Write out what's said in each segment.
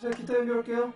제가 기타 연결할게요.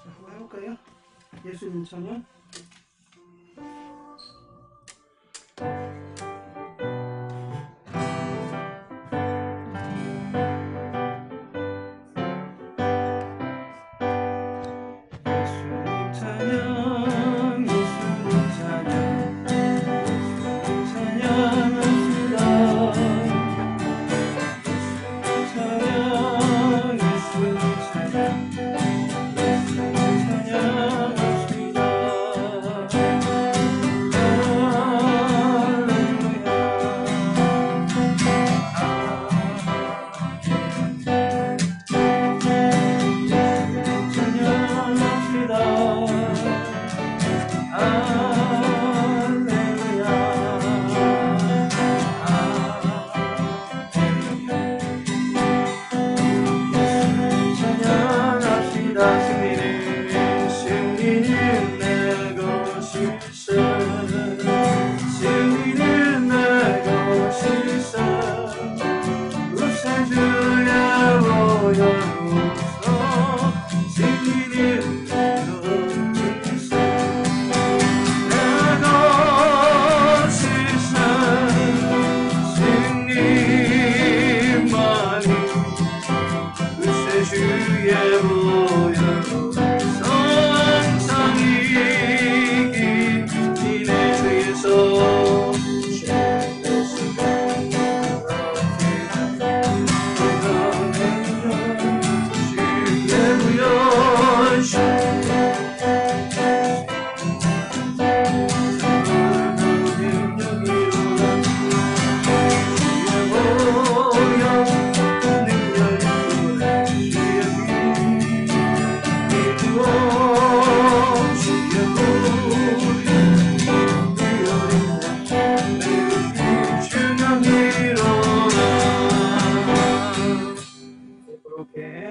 한번 해볼까요? 예수님 찬양.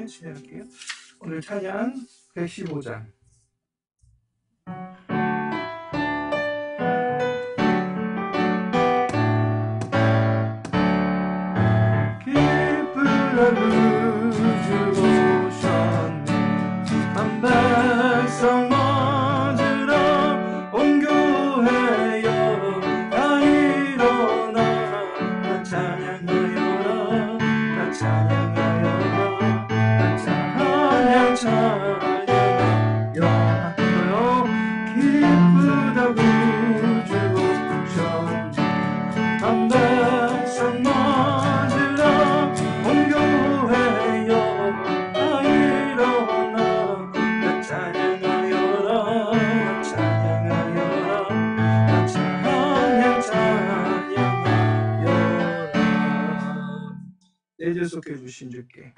시작할게요. 오늘 찬양 115장. 기쁘라 구주 오셨네. 한 백성 모으라 온 교회여 다 일어나 다 찬양하여라 다 찬양하여라 찬양하여라 기쁘다 구주 오셨네. 한 백성 모으라 온 교회여 다 일어나 다 찬양하여라 찬양하여라 다 찬양하여라. 내 죄속해 주신 주께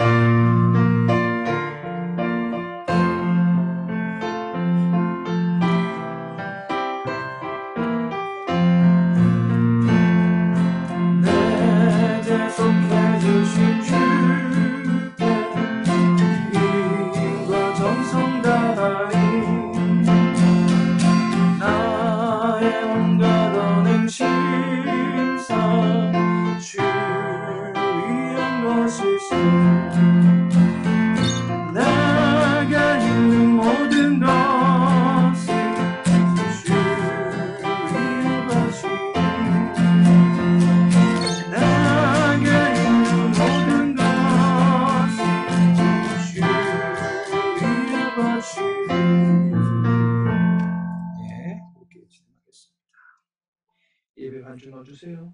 예배 반주 넣어주세요.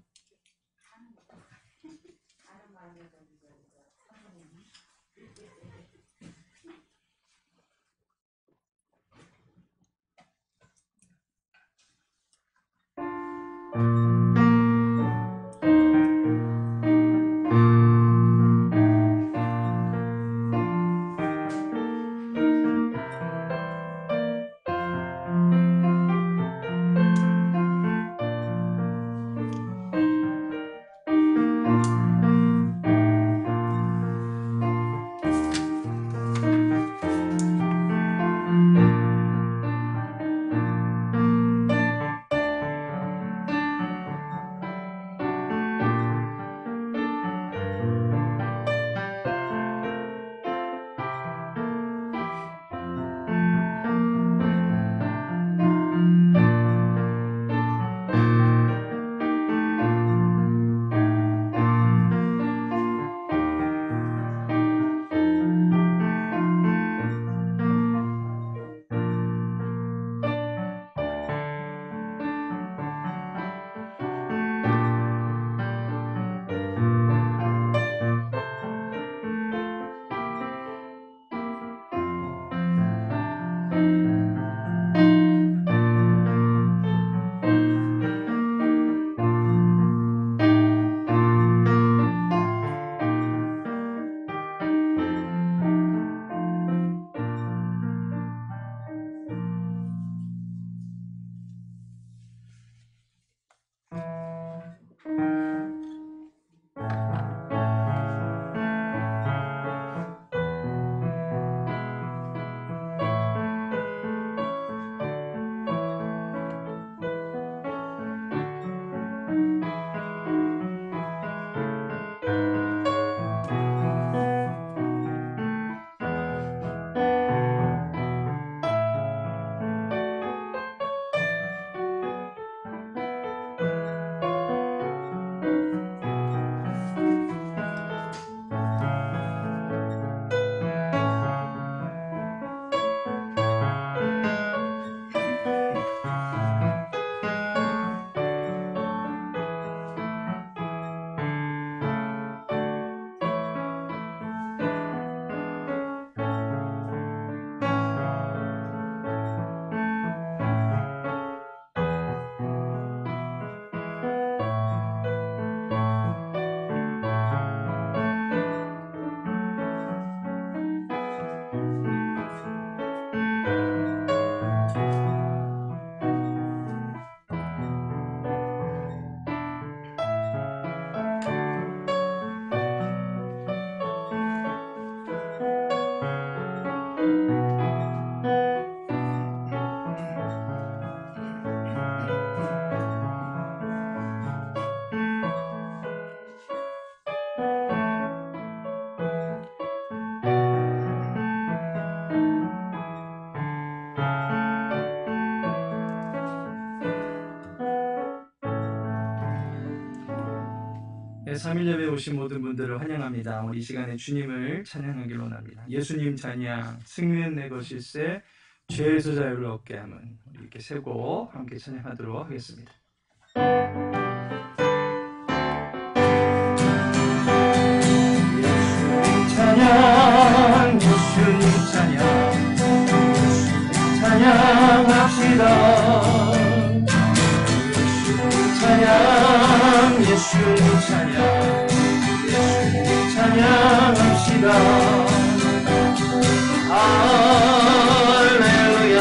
네, 3일 예배에 오신 모든 분들을 환영합니다. 우리 이 시간에 주님을 찬양하기로 원합니다. 예수님 찬양, 승리는 내 것일세, 죄에서 자유를 얻게 함은. 우리 이렇게 세고 함께 찬양하도록 하겠습니다. 예수님 찬양, 예수님 찬양, 예수님 찬양합시다. 찬양, 예수님 찬양, 예수님 찬양합시다. 할렐루야,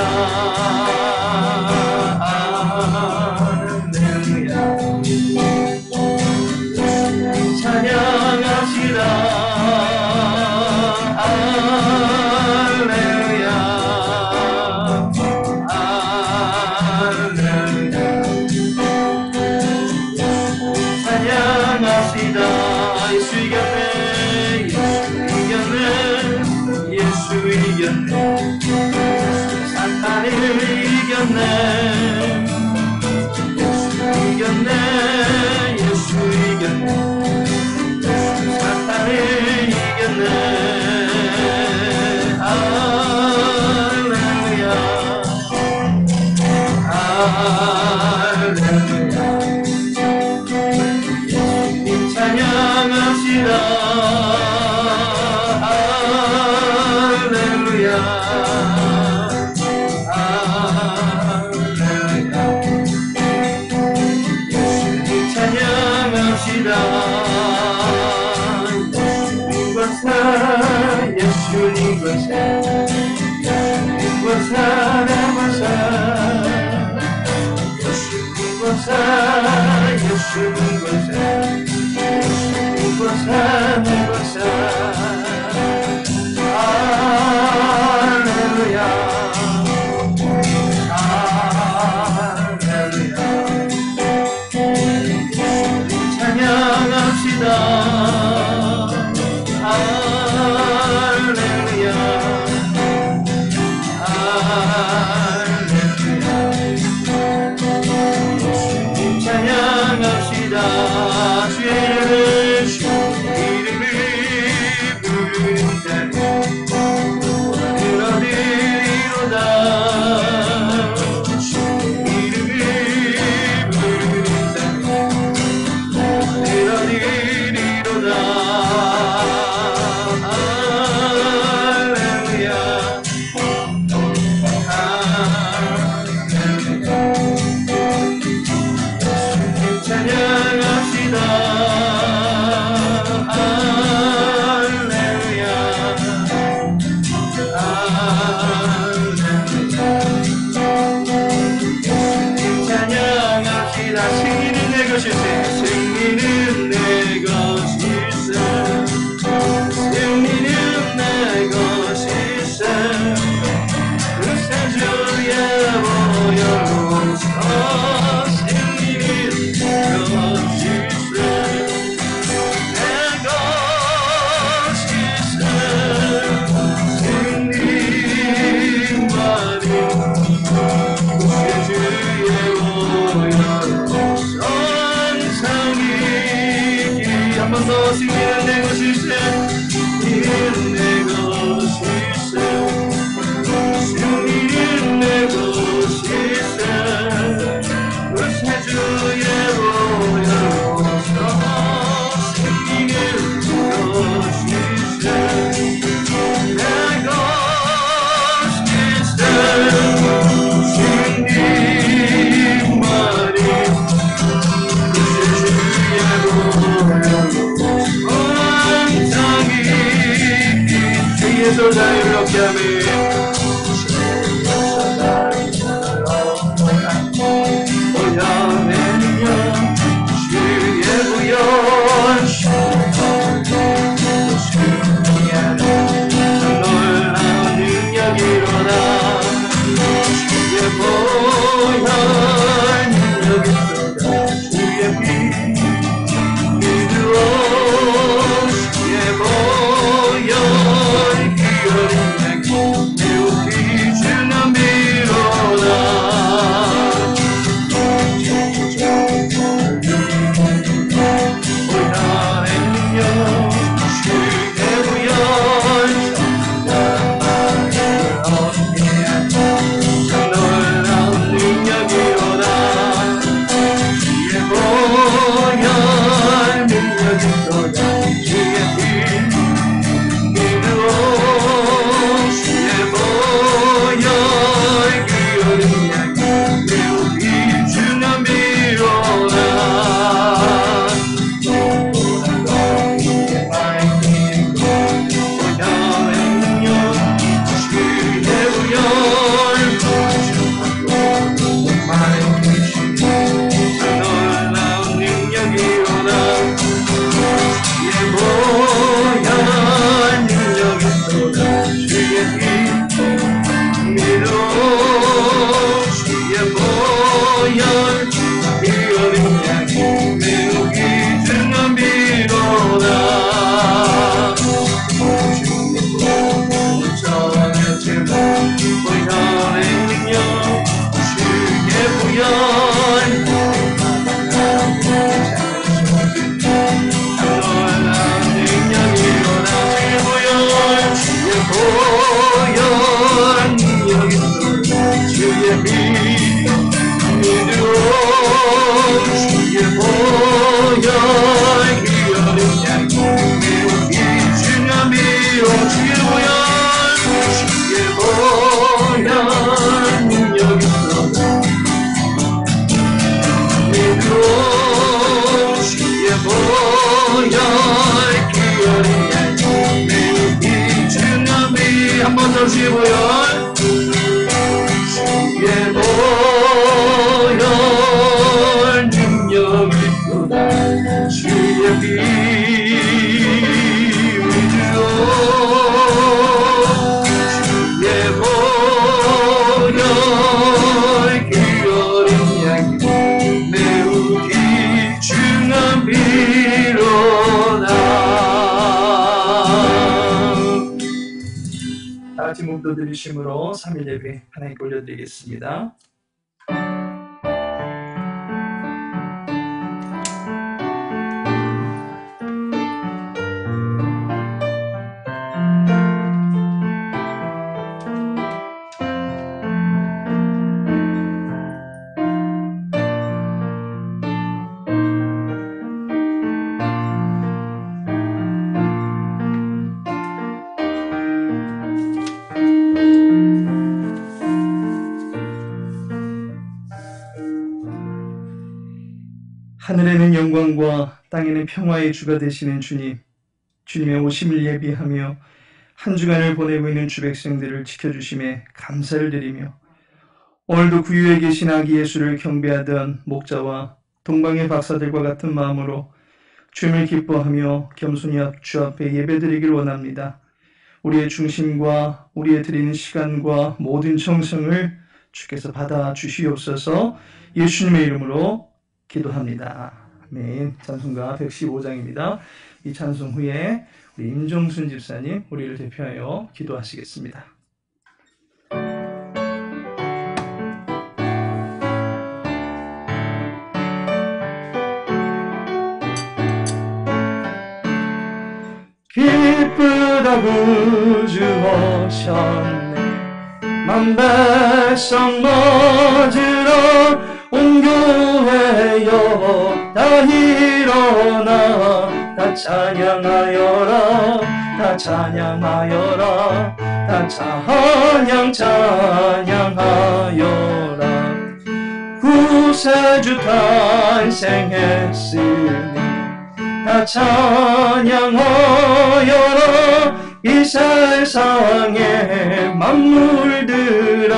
할렐루야. 예수님 찬양합시다. 할렐루야, 할렐루야. 찬양합시다. 예수님과 사랑과 할렐루야 할렐루야 찬양합시다 할렐루야 할렐루야 찬양합시다 주의 이름을 부르는 자는 얻으리로다 이름을 부르는 자는 얻으리로다 할렐루야 할렐루야 찬양합시다 할렐루야 할렐루야 찬양합시다 승리는 내 것일세 승리는 내 것일세 승리는 내 것일세 그새 주의 보혈로서 더 승리는 내 것일세 승리는 내 것일세 승리는 내 것일세 그새 주의 보혈로서 승리는 것일세 내 것일세 승리만이 그새 주의 보혈로서 주에서 자유를 얻게 하며 보혈의 능력 주의 부여 승리하는 놀라운 능력이로다 주의 보혈 능력이 쏟아 주의 피 믿으오 주의 보혈 기어린 내 보혈 주의 보혈 능력이 있도다 주의 피 위주로 주의 보혈 그 어린 양이 매우 귀중한 피로다. 다같이 몸도 들이심으로 3일 예배 하나님께 올려드리겠습니다. 하늘에는 영광과 땅에는 평화의 주가 되시는 주님, 주님의 오심을 예비하며 한 주간을 보내고 있는 주 백성들을 지켜주심에 감사를 드리며 오늘도 구유에 계신 아기 예수를 경배하던 목자와 동방의 박사들과 같은 마음으로 주님을 기뻐하며 겸손히 주 앞에 예배드리길 원합니다. 우리의 중심과 우리의 드리는 시간과 모든 정성을 주께서 받아주시옵소서. 예수님의 이름으로 기도합니다. 아멘. 찬송가 115장입니다. 이 찬송 후에 우리 임종순 집사님 우리를 대표하여 기도하시겠습니다. 기쁘다 구주 오셨네 만백성 맞으러 온 교회여 다 일어나 다 찬양하여라 다 찬양하여라 다 찬양하여라 구세주 탄생했으니 다 찬양하여라 이 세상의 만물들아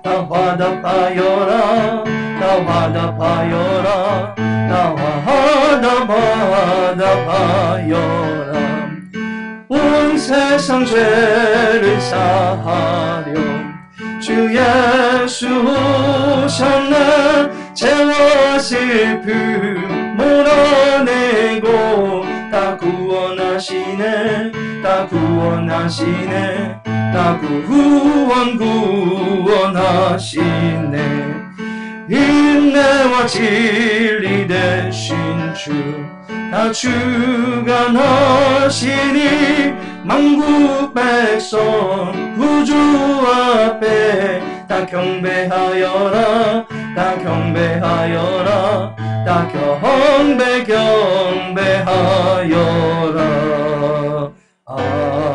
다 화답하여라 다 화답하여라 다 화답하여라 온 세상 죄를 사하려 주 예수 오셨네 죄와 슬픔 몰아내고 다 구원하시네 다 구원하시네 다 구원하시네 인내와 진리 되신 주 다 주관하시니 만국 백성 구주 앞에 다 경배하여라 다 경배하여라 다 경배하여라. 아멘.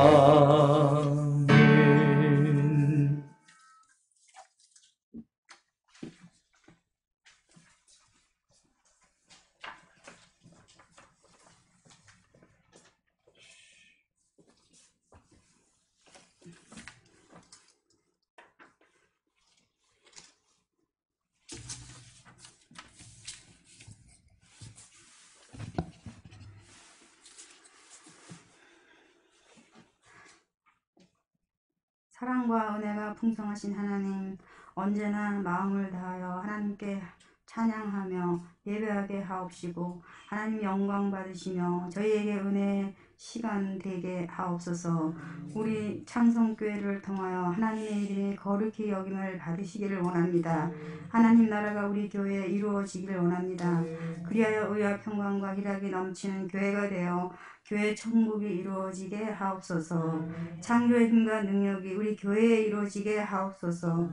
사랑과 은혜가 풍성하신 하나님, 언제나 마음을 다하여 하나님께 찬양하며 예배하게 하옵시고 하나님 영광 받으시며 저희에게 은혜의 시간 되게 하옵소서. 우리 창성교회를 통하여 하나님의 일이 거룩히 여김을 받으시기를 원합니다. 하나님 나라가 우리 교회에 이루어지기를 원합니다. 그리하여 의와 평강과 희락이 넘치는 교회가 되어 교회 천국이 이루어지게 하옵소서. 창조의 힘과 능력이 우리 교회에 이루어지게 하옵소서.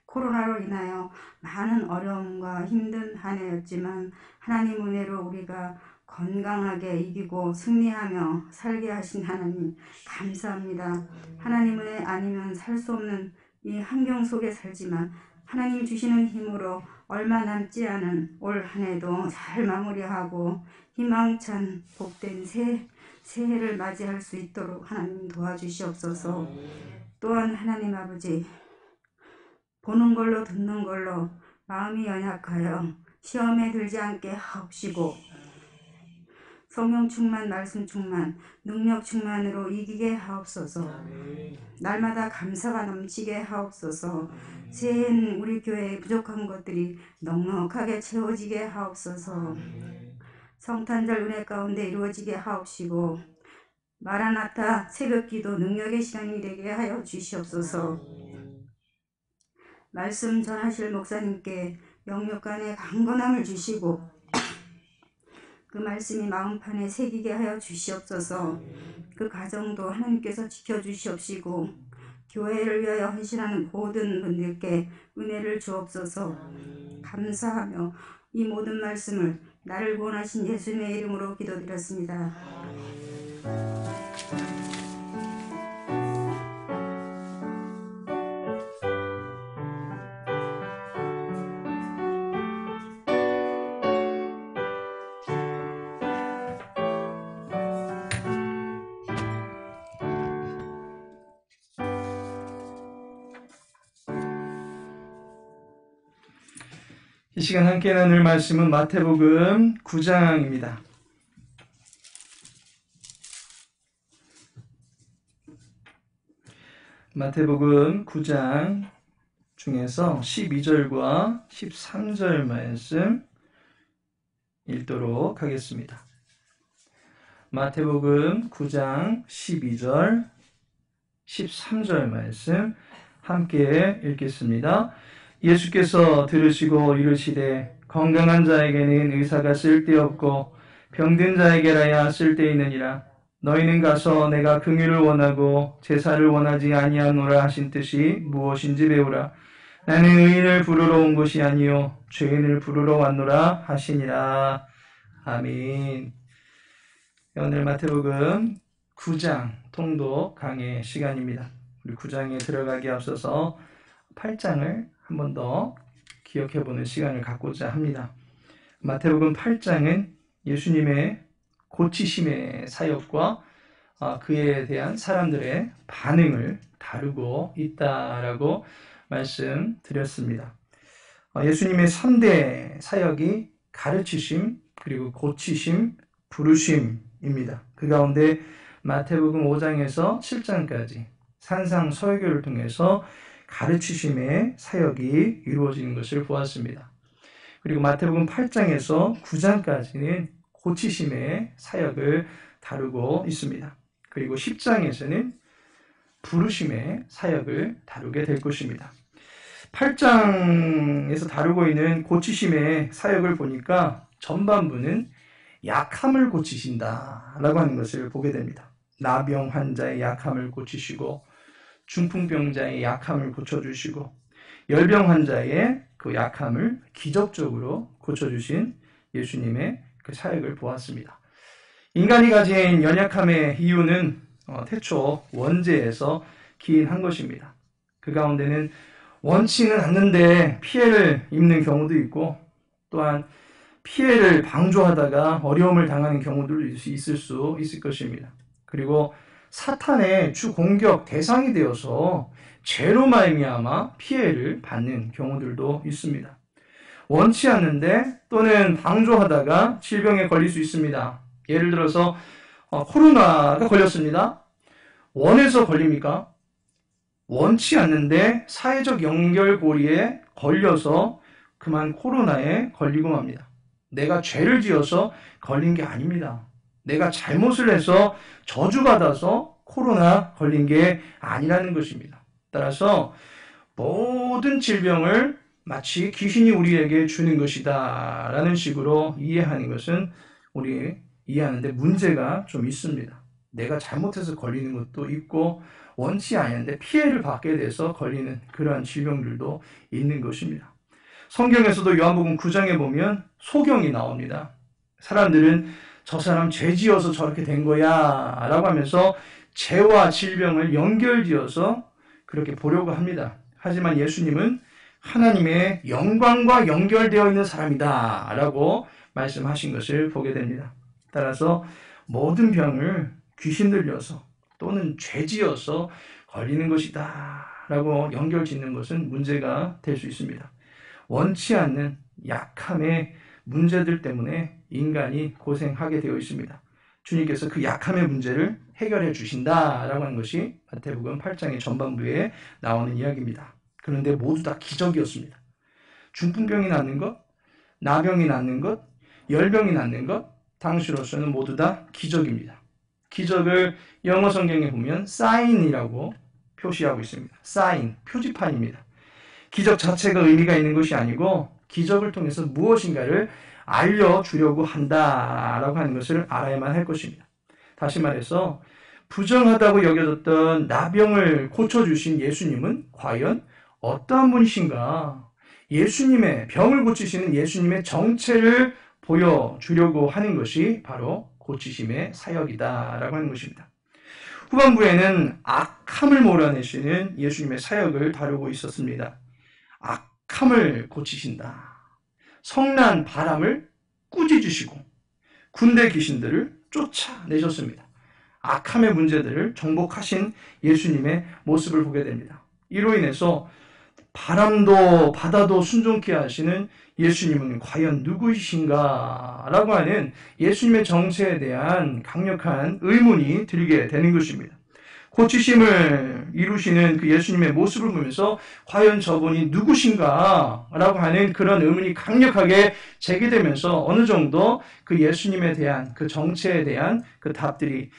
코로나로 인하여 많은 어려움과 힘든 한 해였지만 하나님 은혜로 우리가 건강하게 이기고 승리하며 살게 하신 하나님 감사합니다. 하나님 은혜 아니면 살 수 없는 이 환경 속에 살지만 하나님 주시는 힘으로 얼마 남지 않은 올 한 해도 잘 마무리하고 희망찬 복된 새해를 맞이할 수 있도록 하나님 도와주시옵소서. 또한 하나님 아버지, 보는 걸로 듣는 걸로 마음이 연약하여 시험에 들지 않게 하옵시고, 성령 충만, 말씀 충만, 능력 충만으로 이기게 하옵소서. 날마다 감사가 넘치게 하옵소서. 새해엔 우리 교회에 부족한 것들이 넉넉하게 채워지게 하옵소서. 성탄절 은혜 가운데 이루어지게 하옵시고, 마라나타 새벽기도 능력의 시간이 되게 하여 주시옵소서. 말씀 전하실 목사님께 영육간의 강건함을 주시고, 그 말씀이 마음판에 새기게 하여 주시옵소서. 그 가정도 하나님께서 지켜주시옵시고, 교회를 위하여 헌신하는 모든 분들께 은혜를 주옵소서. 감사하며 이 모든 말씀을 나를 구원하신 예수님의 이름으로 기도드렸습니다. 이 시간 함께 나눌 말씀은 마태복음 9장입니다. 마태복음 9장 중에서 12절과 13절 말씀 읽도록 하겠습니다. 마태복음 9장 12절, 13절 말씀 함께 읽겠습니다. 예수께서 들으시고 이르시되 건강한 자에게는 의사가 쓸데없고 병든 자에게라야 쓸데있느니라. 너희는 가서 내가 긍휼을 원하고 제사를 원하지 아니하노라 하신 뜻이 무엇인지 배우라. 나는 의인을 부르러 온 것이 아니요 죄인을 부르러 왔노라 하시니라. 아멘. 오늘 마태복음 9장 통독 강의 시간입니다. 우리 9장에 들어가기 앞서서 8장을 한 번 더 기억해보는 시간을 갖고자 합니다. 마태복음 8장은 예수님의 고치심의 사역과 그에 대한 사람들의 반응을 다루고 있다라고 말씀드렸습니다. 예수님의 3대 사역이 가르치심, 그리고 고치심, 부르심입니다. 그 가운데 마태복음 5장에서 7장까지 산상설교를 통해서 가르치심의 사역이 이루어지는 것을 보았습니다. 그리고 마태복음 8장에서 9장까지는 고치심의 사역을 다루고 있습니다. 그리고 10장에서는 부르심의 사역을 다루게 될 것입니다. 8장에서 다루고 있는 고치심의 사역을 보니까 전반부는 약함을 고치신다라고 하는 것을 보게 됩니다. 나병 환자의 약함을 고치시고, 중풍병자의 약함을 고쳐주시고, 열병 환자의 그 약함을 기적적으로 고쳐주신 예수님의 그 사역을 보았습니다. 인간이 가진 연약함의 이유는 태초 원죄에서 기인한 것입니다. 그 가운데는 원치는 않는데 피해를 입는 경우도 있고, 또한 피해를 방조하다가 어려움을 당하는 경우도 있을 수 있을 것입니다. 그리고 사탄의 주 공격 대상이 되어서 죄로 말미암아 피해를 받는 경우들도 있습니다. 원치 않는데 또는 방조하다가 질병에 걸릴 수 있습니다. 예를 들어서 코로나가 걸렸습니다. 원해서 걸립니까? 원치 않는데 사회적 연결고리에 걸려서 그만 코로나에 걸리고 맙니다. 내가 죄를 지어서 걸린 게 아닙니다. 내가 잘못을 해서 저주받아서 코로나 걸린 게 아니라는 것입니다. 따라서 모든 질병을 마치 귀신이 우리에게 주는 것이다 라는 식으로 이해하는 것은 우리 이해하는데 문제가 좀 있습니다. 내가 잘못해서 걸리는 것도 있고, 원치 않는데 피해를 받게 돼서 걸리는 그러한 질병들도 있는 것입니다. 성경에서도 요한복음 9장에 보면 소경이 나옵니다. 사람들은 저 사람 죄 지어서 저렇게 된 거야 라고 하면서 죄와 질병을 연결지어서 그렇게 보려고 합니다. 하지만 예수님은 하나님의 영광과 연결되어 있는 사람이다 라고 말씀하신 것을 보게 됩니다. 따라서 모든 병을 귀신 들려서 또는 죄지어서 걸리는 것이다 라고 연결 짓는 것은 문제가 될 수 있습니다. 원치 않는 약함의 문제들 때문에 인간이 고생하게 되어 있습니다. 주님께서 그 약함의 문제를 해결해 주신다라고 하는 것이 마태복음 8장의 전반부에 나오는 이야기입니다. 그런데 모두 다 기적이었습니다. 중풍병이 낫는 것, 나병이 낫는 것, 열병이 낫는 것, 당시로서는 모두 다 기적입니다. 기적을 영어 성경에 보면 사인이라고 표시하고 있습니다. 사인, 표지판입니다. 기적 자체가 의미가 있는 것이 아니고 기적을 통해서 무엇인가를 알려주려고 한다라고 하는 것을 알아야만 할 것입니다. 다시 말해서 부정하다고 여겨졌던 나병을 고쳐주신 예수님은 과연 어떠한 분이신가? 예수님의 병을 고치시는 예수님의 정체를 보여주려고 하는 것이 바로 고치심의 사역이다라고 하는 것입니다. 후반부에는 악함을 몰아내시는 예수님의 사역을 다루고 있었습니다. 악함을 고치신다. 성난 바람을 꾸짖으시고 군대 귀신들을 쫓아내셨습니다. 악함의 문제들을 정복하신 예수님의 모습을 보게 됩니다. 이로 인해서 바람도 바다도 순종케 하시는 예수님은 과연 누구이신가? 라고 하는 예수님의 정체에 대한 강력한 의문이 들게 되는 것입니다. 고치심을 이루시는 그 예수님의 모습을 보면서 과연 저분이 누구신가? 라고 하는 그런 의문이 강력하게 제기되면서 어느 정도 그 예수님에 대한 그 정체에 대한 그 답들이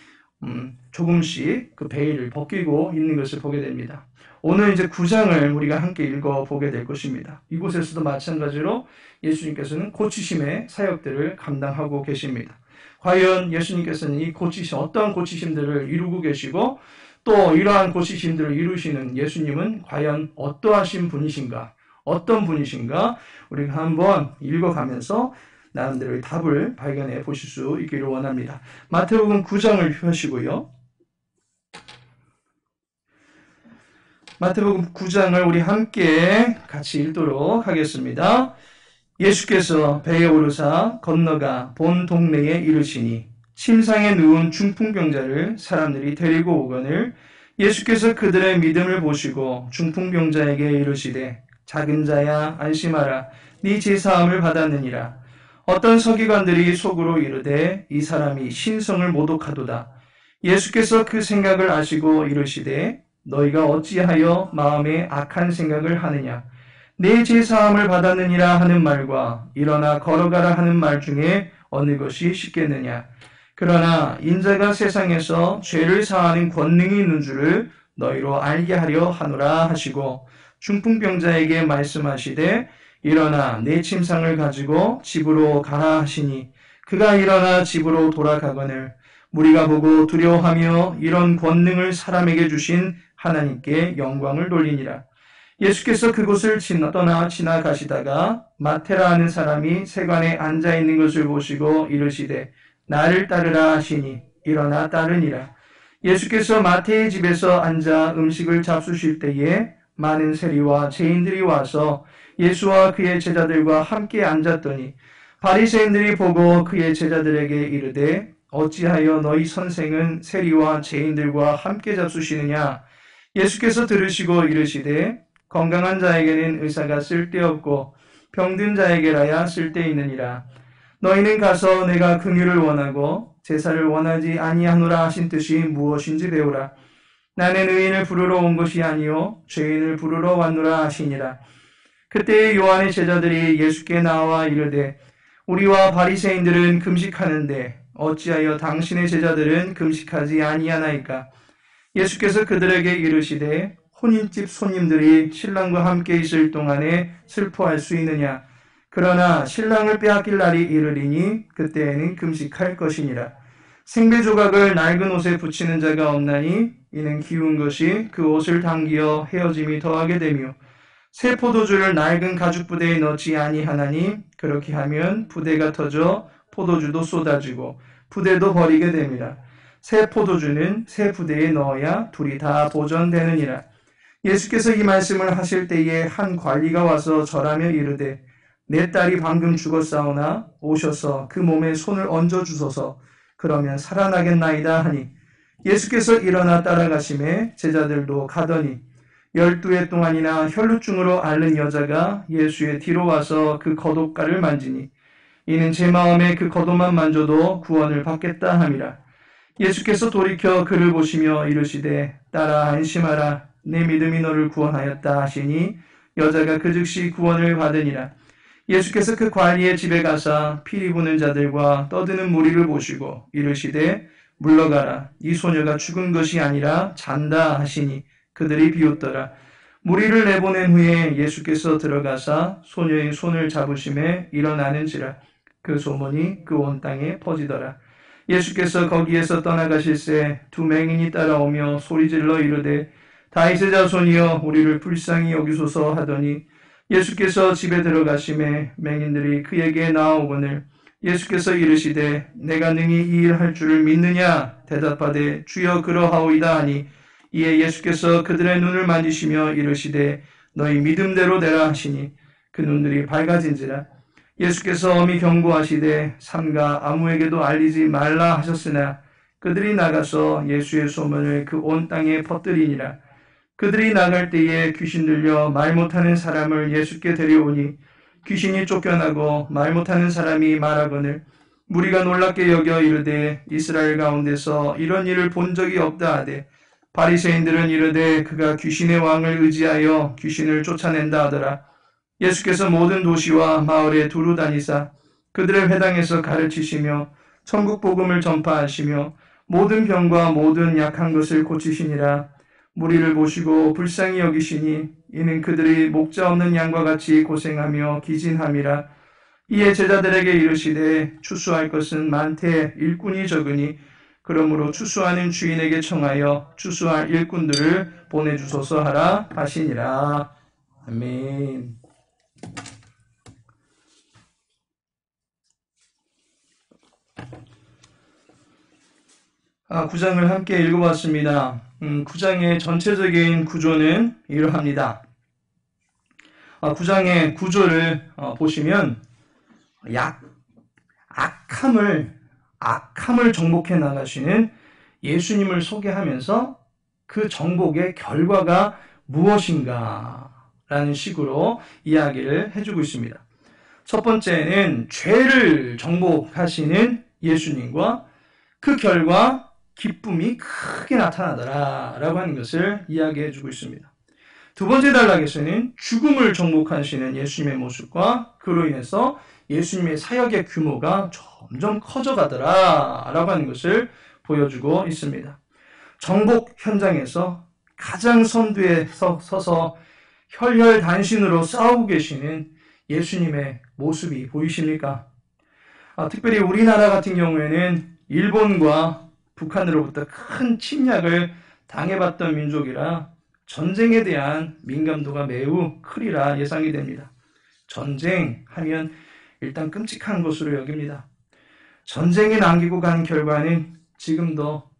조금씩 그 베일을 벗기고 있는 것을 보게 됩니다. 오늘 이제 9장을 우리가 함께 읽어보게 될 것입니다. 이곳에서도 마찬가지로 예수님께서는 고치심의 사역들을 감당하고 계십니다. 과연 예수님께서는 이 고치심, 어떠한 고치심들을 이루고 계시고 또 이러한 고치심들을 이루시는 예수님은 과연 어떠하신 분이신가, 어떤 분이신가 우리가 한번 읽어가면서 나름대로의 답을 발견해 보실 수 있기를 원합니다. 마태복음 9장을 펴시고요. 마태복음 9장을 우리 함께 같이 읽도록 하겠습니다. 예수께서 배에 오르사 건너가 본 동네에 이르시니 침상에 누운 중풍병자를 사람들이 데리고 오거늘 예수께서 그들의 믿음을 보시고 중풍병자에게 이르시되 작은 자야 안심하라 네 죄사함을 받았느니라. 어떤 서기관들이 속으로 이르되 이 사람이 신성을 모독하도다. 예수께서 그 생각을 아시고 이르시되 너희가 어찌하여 마음에 악한 생각을 하느냐. 내 죄사함을 받았느니라 하는 말과 일어나 걸어가라 하는 말 중에 어느 것이 쉽겠느냐. 그러나 인자가 세상에서 죄를 사하는 권능이 있는 줄을 너희로 알게 하려 하노라 하시고 중풍병자에게 말씀하시되 일어나 내 침상을 가지고 집으로 가라 하시니 그가 일어나 집으로 돌아가거늘 무리가 보고 두려워하며 이런 권능을 사람에게 주신 하나님께 영광을 돌리니라. 예수께서 그곳을 떠나 지나가시다가 마태라 하는 사람이 세관에 앉아있는 것을 보시고 이르시되 나를 따르라 하시니 일어나 따르니라. 예수께서 마태의 집에서 앉아 음식을 잡수실 때에 많은 세리와 죄인들이 와서 예수와 그의 제자들과 함께 앉았더니 바리새인들이 보고 그의 제자들에게 이르되 어찌하여 너희 선생은 세리와 죄인들과 함께 잡수시느냐. 예수께서 들으시고 이르시되 건강한 자에게는 의사가 쓸데없고 병든 자에게라야 쓸데있느니라. 너희는 가서 내가 긍휼을 원하고 제사를 원하지 아니하노라 하신 뜻이 무엇인지 배우라. 나는 의인을 부르러 온 것이 아니요 죄인을 부르러 왔노라 하시니라. 그때 요한의 제자들이 예수께 나와 이르되 우리와 바리새인들은 금식하는데 어찌하여 당신의 제자들은 금식하지 아니하나이까. 예수께서 그들에게 이르시되 혼인집 손님들이 신랑과 함께 있을 동안에 슬퍼할 수 있느냐. 그러나 신랑을 빼앗길 날이 이르리니 그때에는 금식할 것이니라. 생배 조각을 낡은 옷에 붙이는 자가 없나니 이는 기운 것이 그 옷을 당기어 헤어짐이 더하게 되며 새 포도주를 낡은 가죽 부대에 넣지 아니하나니 그렇게 하면 부대가 터져 포도주도 쏟아지고 부대도 버리게 됩니다. 새 포도주는 새 부대에 넣어야 둘이 다 보존되느니라. 예수께서 이 말씀을 하실 때에 한 관리가 와서 절하며 이르되 내 딸이 방금 죽었사오나 오셔서 그 몸에 손을 얹어 주소서. 그러면 살아나겠나이다 하니 예수께서 일어나 따라가심에 제자들도 가더니 12해 동안이나 혈루증으로 앓는 여자가 예수의 뒤로 와서 그 겉옷가를 만지니 이는 제 마음에 그 겉옷만 만져도 구원을 받겠다 함이라. 예수께서 돌이켜 그를 보시며 이르시되 딸아 안심하라 내 믿음이 너를 구원하였다 하시니 여자가 그 즉시 구원을 받으니라. 예수께서 그 관리의 집에 가사 피리 부는 자들과 떠드는 무리를 보시고 이르시되 물러가라 이 소녀가 죽은 것이 아니라 잔다 하시니 그들이 비웃더라. 무리를 내보낸 후에 예수께서 들어가사 소녀의 손을 잡으심에 일어나는지라. 그 소문이 그 온 땅에 퍼지더라. 예수께서 거기에서 떠나가실새 두 맹인이 따라오며 소리질러 이르되 다윗의 자손이여 우리를 불쌍히 여기소서 하더니 예수께서 집에 들어가심에 맹인들이 그에게 나아오거늘 예수께서 이르시되 내가 능히 이 일 할 줄을 믿느냐 대답하되 주여 그러하오이다 하니 이에 예수께서 그들의 눈을 만지시며 이르시되 너희 믿음대로 되라 하시니 그 눈들이 밝아진지라. 예수께서 엄히 경고하시되 삼가 아무에게도 알리지 말라 하셨으나 그들이 나가서 예수의 소문을 그 온 땅에 퍼뜨리니라. 그들이 나갈 때에 귀신 들려 말 못하는 사람을 예수께 데려오니 귀신이 쫓겨나고 말 못하는 사람이 말하거늘 무리가 놀랍게 여겨 이르되 이스라엘 가운데서 이런 일을 본 적이 없다 하되 바리새인들은 이르되 그가 귀신의 왕을 의지하여 귀신을 쫓아낸다 하더라. 예수께서 모든 도시와 마을에 두루 다니사 그들의 회당에서 가르치시며 천국 복음을 전파하시며 모든 병과 모든 약한 것을 고치시니라. 무리를 보시고 불쌍히 여기시니 이는 그들이 목자 없는 양과 같이 고생하며 기진함이라. 이에 제자들에게 이르시되 추수할 것은 많되 일꾼이 적으니 그러므로 추수하는 주인에게 청하여 추수할 일꾼들을 보내주소서 하라 하시니라. 아멘. 구장을 함께 읽어봤습니다. 구장의 전체적인 구조는 이러합니다. 구장의 구조를 보시면 악함을 정복해 나가시는 예수님을 소개하면서 그 정복의 결과가 무엇인가 라는 식으로 이야기를 해주고 있습니다. 첫 번째는 죄를 정복하시는 예수님과 그 결과 기쁨이 크게 나타나더라 라고 하는 것을 이야기해주고 있습니다. 두 번째 단락에서는 죽음을 정복하시는 예수님의 모습과 그로 인해서 예수님의 사역의 규모가 점점 커져가더라 라고 하는 것을 보여주고 있습니다. 정복 현장에서 가장 선두에 서서 혈혈단신으로 싸우고 계시는 예수님의 모습이 보이십니까? 특별히 우리나라 같은 경우에는 일본과 북한으로부터 큰 침략을 당해봤던 민족이라 전쟁에 대한 민감도가 매우 크리라 예상이 됩니다. 전쟁하면 일단 끔찍한 것으로 여깁니다. 전쟁에 남기고 간 결과는 지금도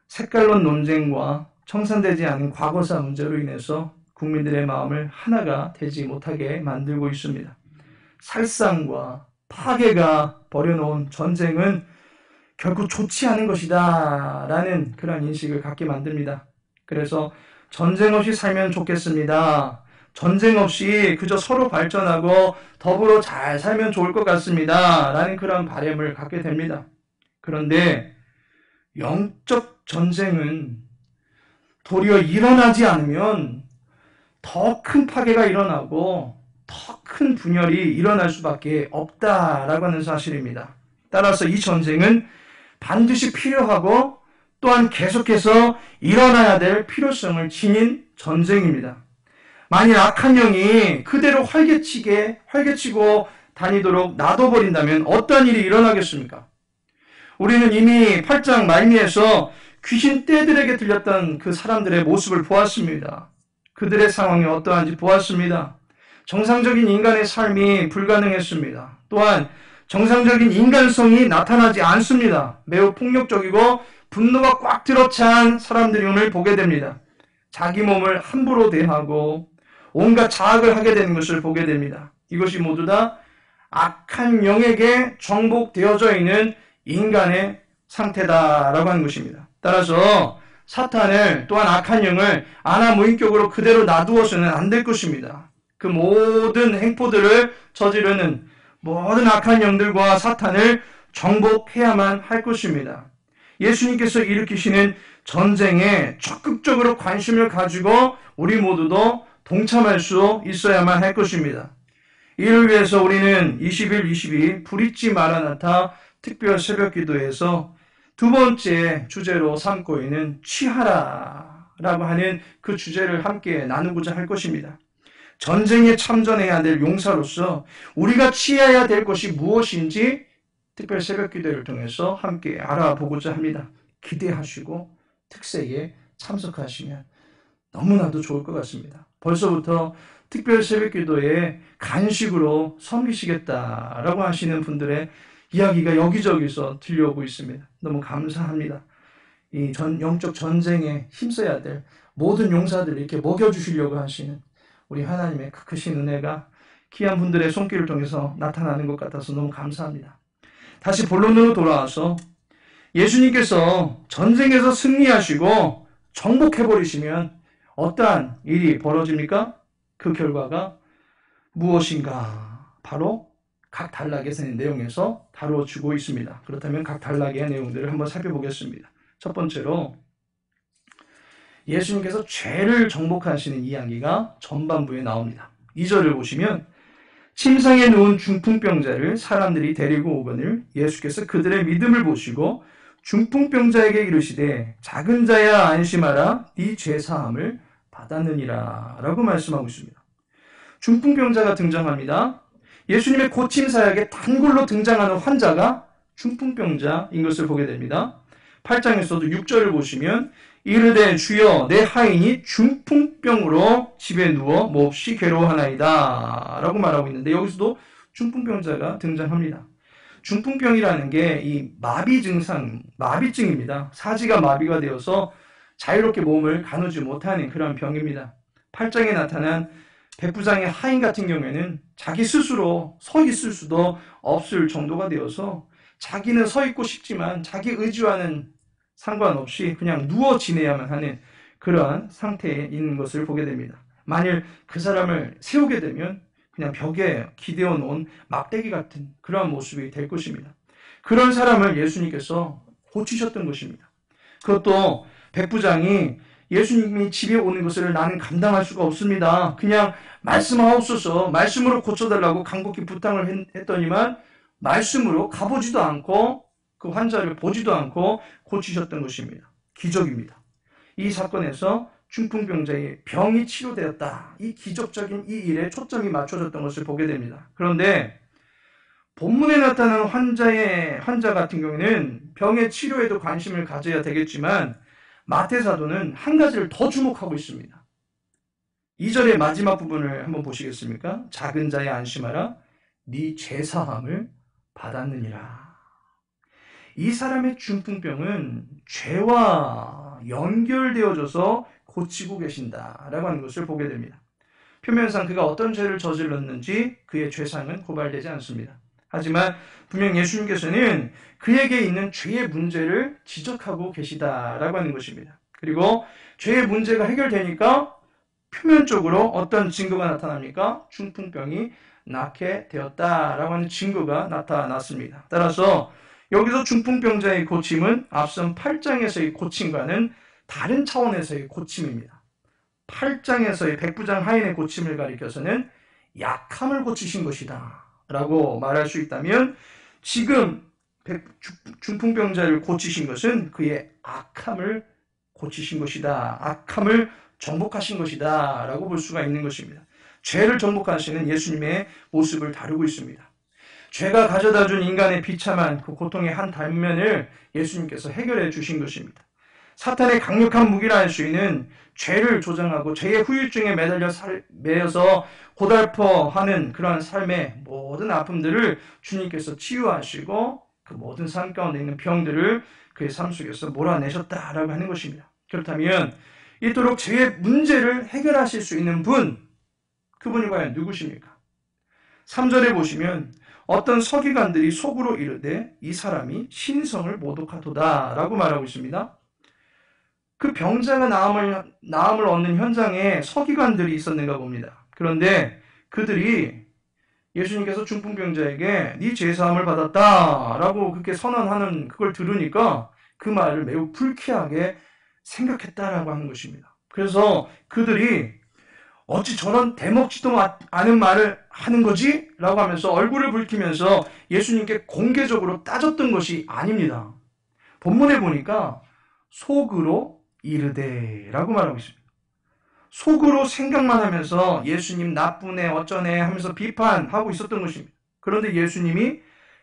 색깔론 논쟁과 청산되지 않은 과거사 문제로 인해서 국민들의 마음을 하나가 되지 못하게 만들고 있습니다. 살상과 파괴가 벌여놓은 전쟁은 결코 좋지 않은 것이다 라는 그런 인식을 갖게 만듭니다. 그래서 전쟁 없이 살면 좋겠습니다. 전쟁 없이 그저 서로 발전하고 더불어 잘 살면 좋을 것 같습니다 라는 그런 바람을 갖게 됩니다. 그런데 영적 전쟁은 도리어 일어나지 않으면 더 큰 파괴가 일어나고 더 큰 분열이 일어날 수밖에 없다라고 하는 사실입니다. 따라서 이 전쟁은 반드시 필요하고 또한 계속해서 일어나야 될 필요성을 지닌 전쟁입니다. 만일 악한 영이 그대로 활개치고 다니도록 놔둬버린다면 어떤 일이 일어나겠습니까? 우리는 이미 8장 말미에서 귀신 떼들에게 들렸던 그 사람들의 모습을 보았습니다. 그들의 상황이 어떠한지 보았습니다. 정상적인 인간의 삶이 불가능했습니다. 또한 정상적인 인간성이 나타나지 않습니다. 매우 폭력적이고 분노가 꽉 들어찬 사람들임을 보게 됩니다. 자기 몸을 함부로 대하고 온갖 자학을 하게 되는 것을 보게 됩니다. 이것이 모두 다 악한 영에게 정복되어져 있는 인간의 상태다라고 하는 것입니다. 따라서 사탄을 또한 악한 영을 아나무인격으로 그대로 놔두어서는 안 될 것입니다. 그 모든 행포들을 저지르는 모든 악한 영들과 사탄을 정복해야만 할 것입니다. 예수님께서 일으키시는 전쟁에 적극적으로 관심을 가지고 우리 모두도 동참할 수 있어야만 할 것입니다. 이를 위해서 우리는 20일, 22일 브릿지 마라나타 특별 새벽 기도에서 두 번째 주제로 삼고 있는 취하라라고 하는 그 주제를 함께 나누고자 할 것입니다. 전쟁에 참전해야 될 용사로서 우리가 취해야 될 것이 무엇인지 특별 새벽 기도를 통해서 함께 알아보고자 합니다. 기대하시고 특세에 참석하시면 너무나도 좋을 것 같습니다. 벌써부터 특별 새벽 기도에 간식으로 섬기시겠다라고 하시는 분들의 이야기가 여기저기서 들려오고 있습니다. 너무 감사합니다. 이 영적 전쟁에 힘써야 될 모든 용사들을 이렇게 먹여주시려고 하시는 우리 하나님의 크신 은혜가 귀한 분들의 손길을 통해서 나타나는 것 같아서 너무 감사합니다. 다시 본론으로 돌아와서 예수님께서 전쟁에서 승리하시고 정복해버리시면 어떠한 일이 벌어집니까? 그 결과가 무엇인가? 바로 각 단락의 내용에서 다루어지고 있습니다. 그렇다면 각 단락의 내용들을 한번 살펴보겠습니다. 첫 번째로 예수님께서 죄를 정복하시는 이야기가 전반부에 나옵니다. 2절을 보시면 침상에 누운 중풍병자를 사람들이 데리고 오거늘 예수께서 그들의 믿음을 보시고 중풍병자에게 이르시되 작은 자야 안심하라 네 죄사함을 받았느니라 라고 말씀하고 있습니다. 중풍병자가 등장합니다. 예수님의 고침 사역에 단골로 등장하는 환자가 중풍병자인 것을 보게 됩니다. 8장에서도 6절을 보시면 이르되 주여 내 하인이 중풍병으로 집에 누워 몹시 괴로워하나이다 라고 말하고 있는데 여기서도 중풍병자가 등장합니다. 중풍병이라는 게 이 마비 증상, 마비증입니다. 사지가 마비가 되어서 자유롭게 몸을 가누지 못하는 그런 병입니다. 8장에 나타난 백부장의 하인 같은 경우에는 자기 스스로 서 있을 수도 없을 정도가 되어서 자기는 서 있고 싶지만 자기 의지와는 상관없이 그냥 누워 지내야만 하는 그러한 상태에 있는 것을 보게 됩니다. 만일 그 사람을 세우게 되면 그냥 벽에 기대어 놓은 막대기 같은 그러한 모습이 될 것입니다. 그런 사람을 예수님께서 고치셨던 것입니다. 그것도 백부장이 예수님이 집에 오는 것을 나는 감당할 수가 없습니다. 그냥 말씀하옵소서 말씀으로 고쳐달라고 간곡히 부탁을 했더니만 말씀으로 가보지도 않고 그 환자를 보지도 않고 고치셨던 것입니다. 기적입니다. 이 사건에서 중풍병자의 병이 치료되었다. 이 기적적인 이 일에 초점이 맞춰졌던 것을 보게 됩니다. 그런데 본문에 나타나는 환자 같은 경우에는 병의 치료에도 관심을 가져야 되겠지만 마태사도는 한 가지를 더 주목하고 있습니다. 2절의 마지막 부분을 한번 보시겠습니까? 작은 자에 안심하라 네 죄사함을 받았느니라. 이 사람의 중풍병은 죄와 연결되어져서 고치고 계신다라고 하는 것을 보게 됩니다. 표면상 그가 어떤 죄를 저질렀는지 그의 죄상은 고발되지 않습니다. 하지만 분명 예수님께서는 그에게 있는 죄의 문제를 지적하고 계시다라고 하는 것입니다. 그리고 죄의 문제가 해결되니까 표면적으로 어떤 증거가 나타납니까? 중풍병이 낫게 되었다라고 하는 증거가 나타났습니다. 따라서 여기서 중풍병자의 고침은 앞선 8장에서의 고침과는 다른 차원에서의 고침입니다. 8장에서의 백부장 하인의 고침을 가리켜서는 약함을 고치신 것이다 라고 말할 수 있다면 지금 중풍병자를 고치신 것은 그의 악함을 고치신 것이다. 악함을 정복하신 것이다 라고 볼 수가 있는 것입니다. 죄를 정복하시는 예수님의 모습을 다루고 있습니다. 죄가 가져다준 인간의 비참한 그 고통의 한 단면을 예수님께서 해결해 주신 것입니다. 사탄의 강력한 무기라 할 수 있는 죄를 조장하고 죄의 후유증에 매여서 고달퍼하는 그러한 삶의 모든 아픔들을 주님께서 치유하시고 그 모든 삶 가운데 있는 병들을 그의 삶 속에서 몰아내셨다라고 하는 것입니다. 그렇다면 이토록 죄의 문제를 해결하실 수 있는 분, 그분이 과연 누구십니까? 3절에 보시면 어떤 서기관들이 속으로 이르되 이 사람이 신성을 모독하도다 라고 말하고 있습니다. 그 병자가 나음을 얻는 현장에 서기관들이 있었는가 봅니다. 그런데 그들이 예수님께서 중풍병자에게 네 죄사함을 받았다라고 그렇게 선언하는 그걸 들으니까 그 말을 매우 불쾌하게 생각했다라고 하는 것입니다. 그래서 그들이 어찌 저런 대먹지도 않은 말을 하는 거지? 라고 하면서 얼굴을 붉히면서 예수님께 공개적으로 따졌던 것이 아닙니다. 본문에 보니까 속으로 이르되 라고 말하고 있습니다. 속으로 생각만 하면서 예수님 나쁘네 어쩌네 하면서 비판하고 있었던 것입니다. 그런데 예수님이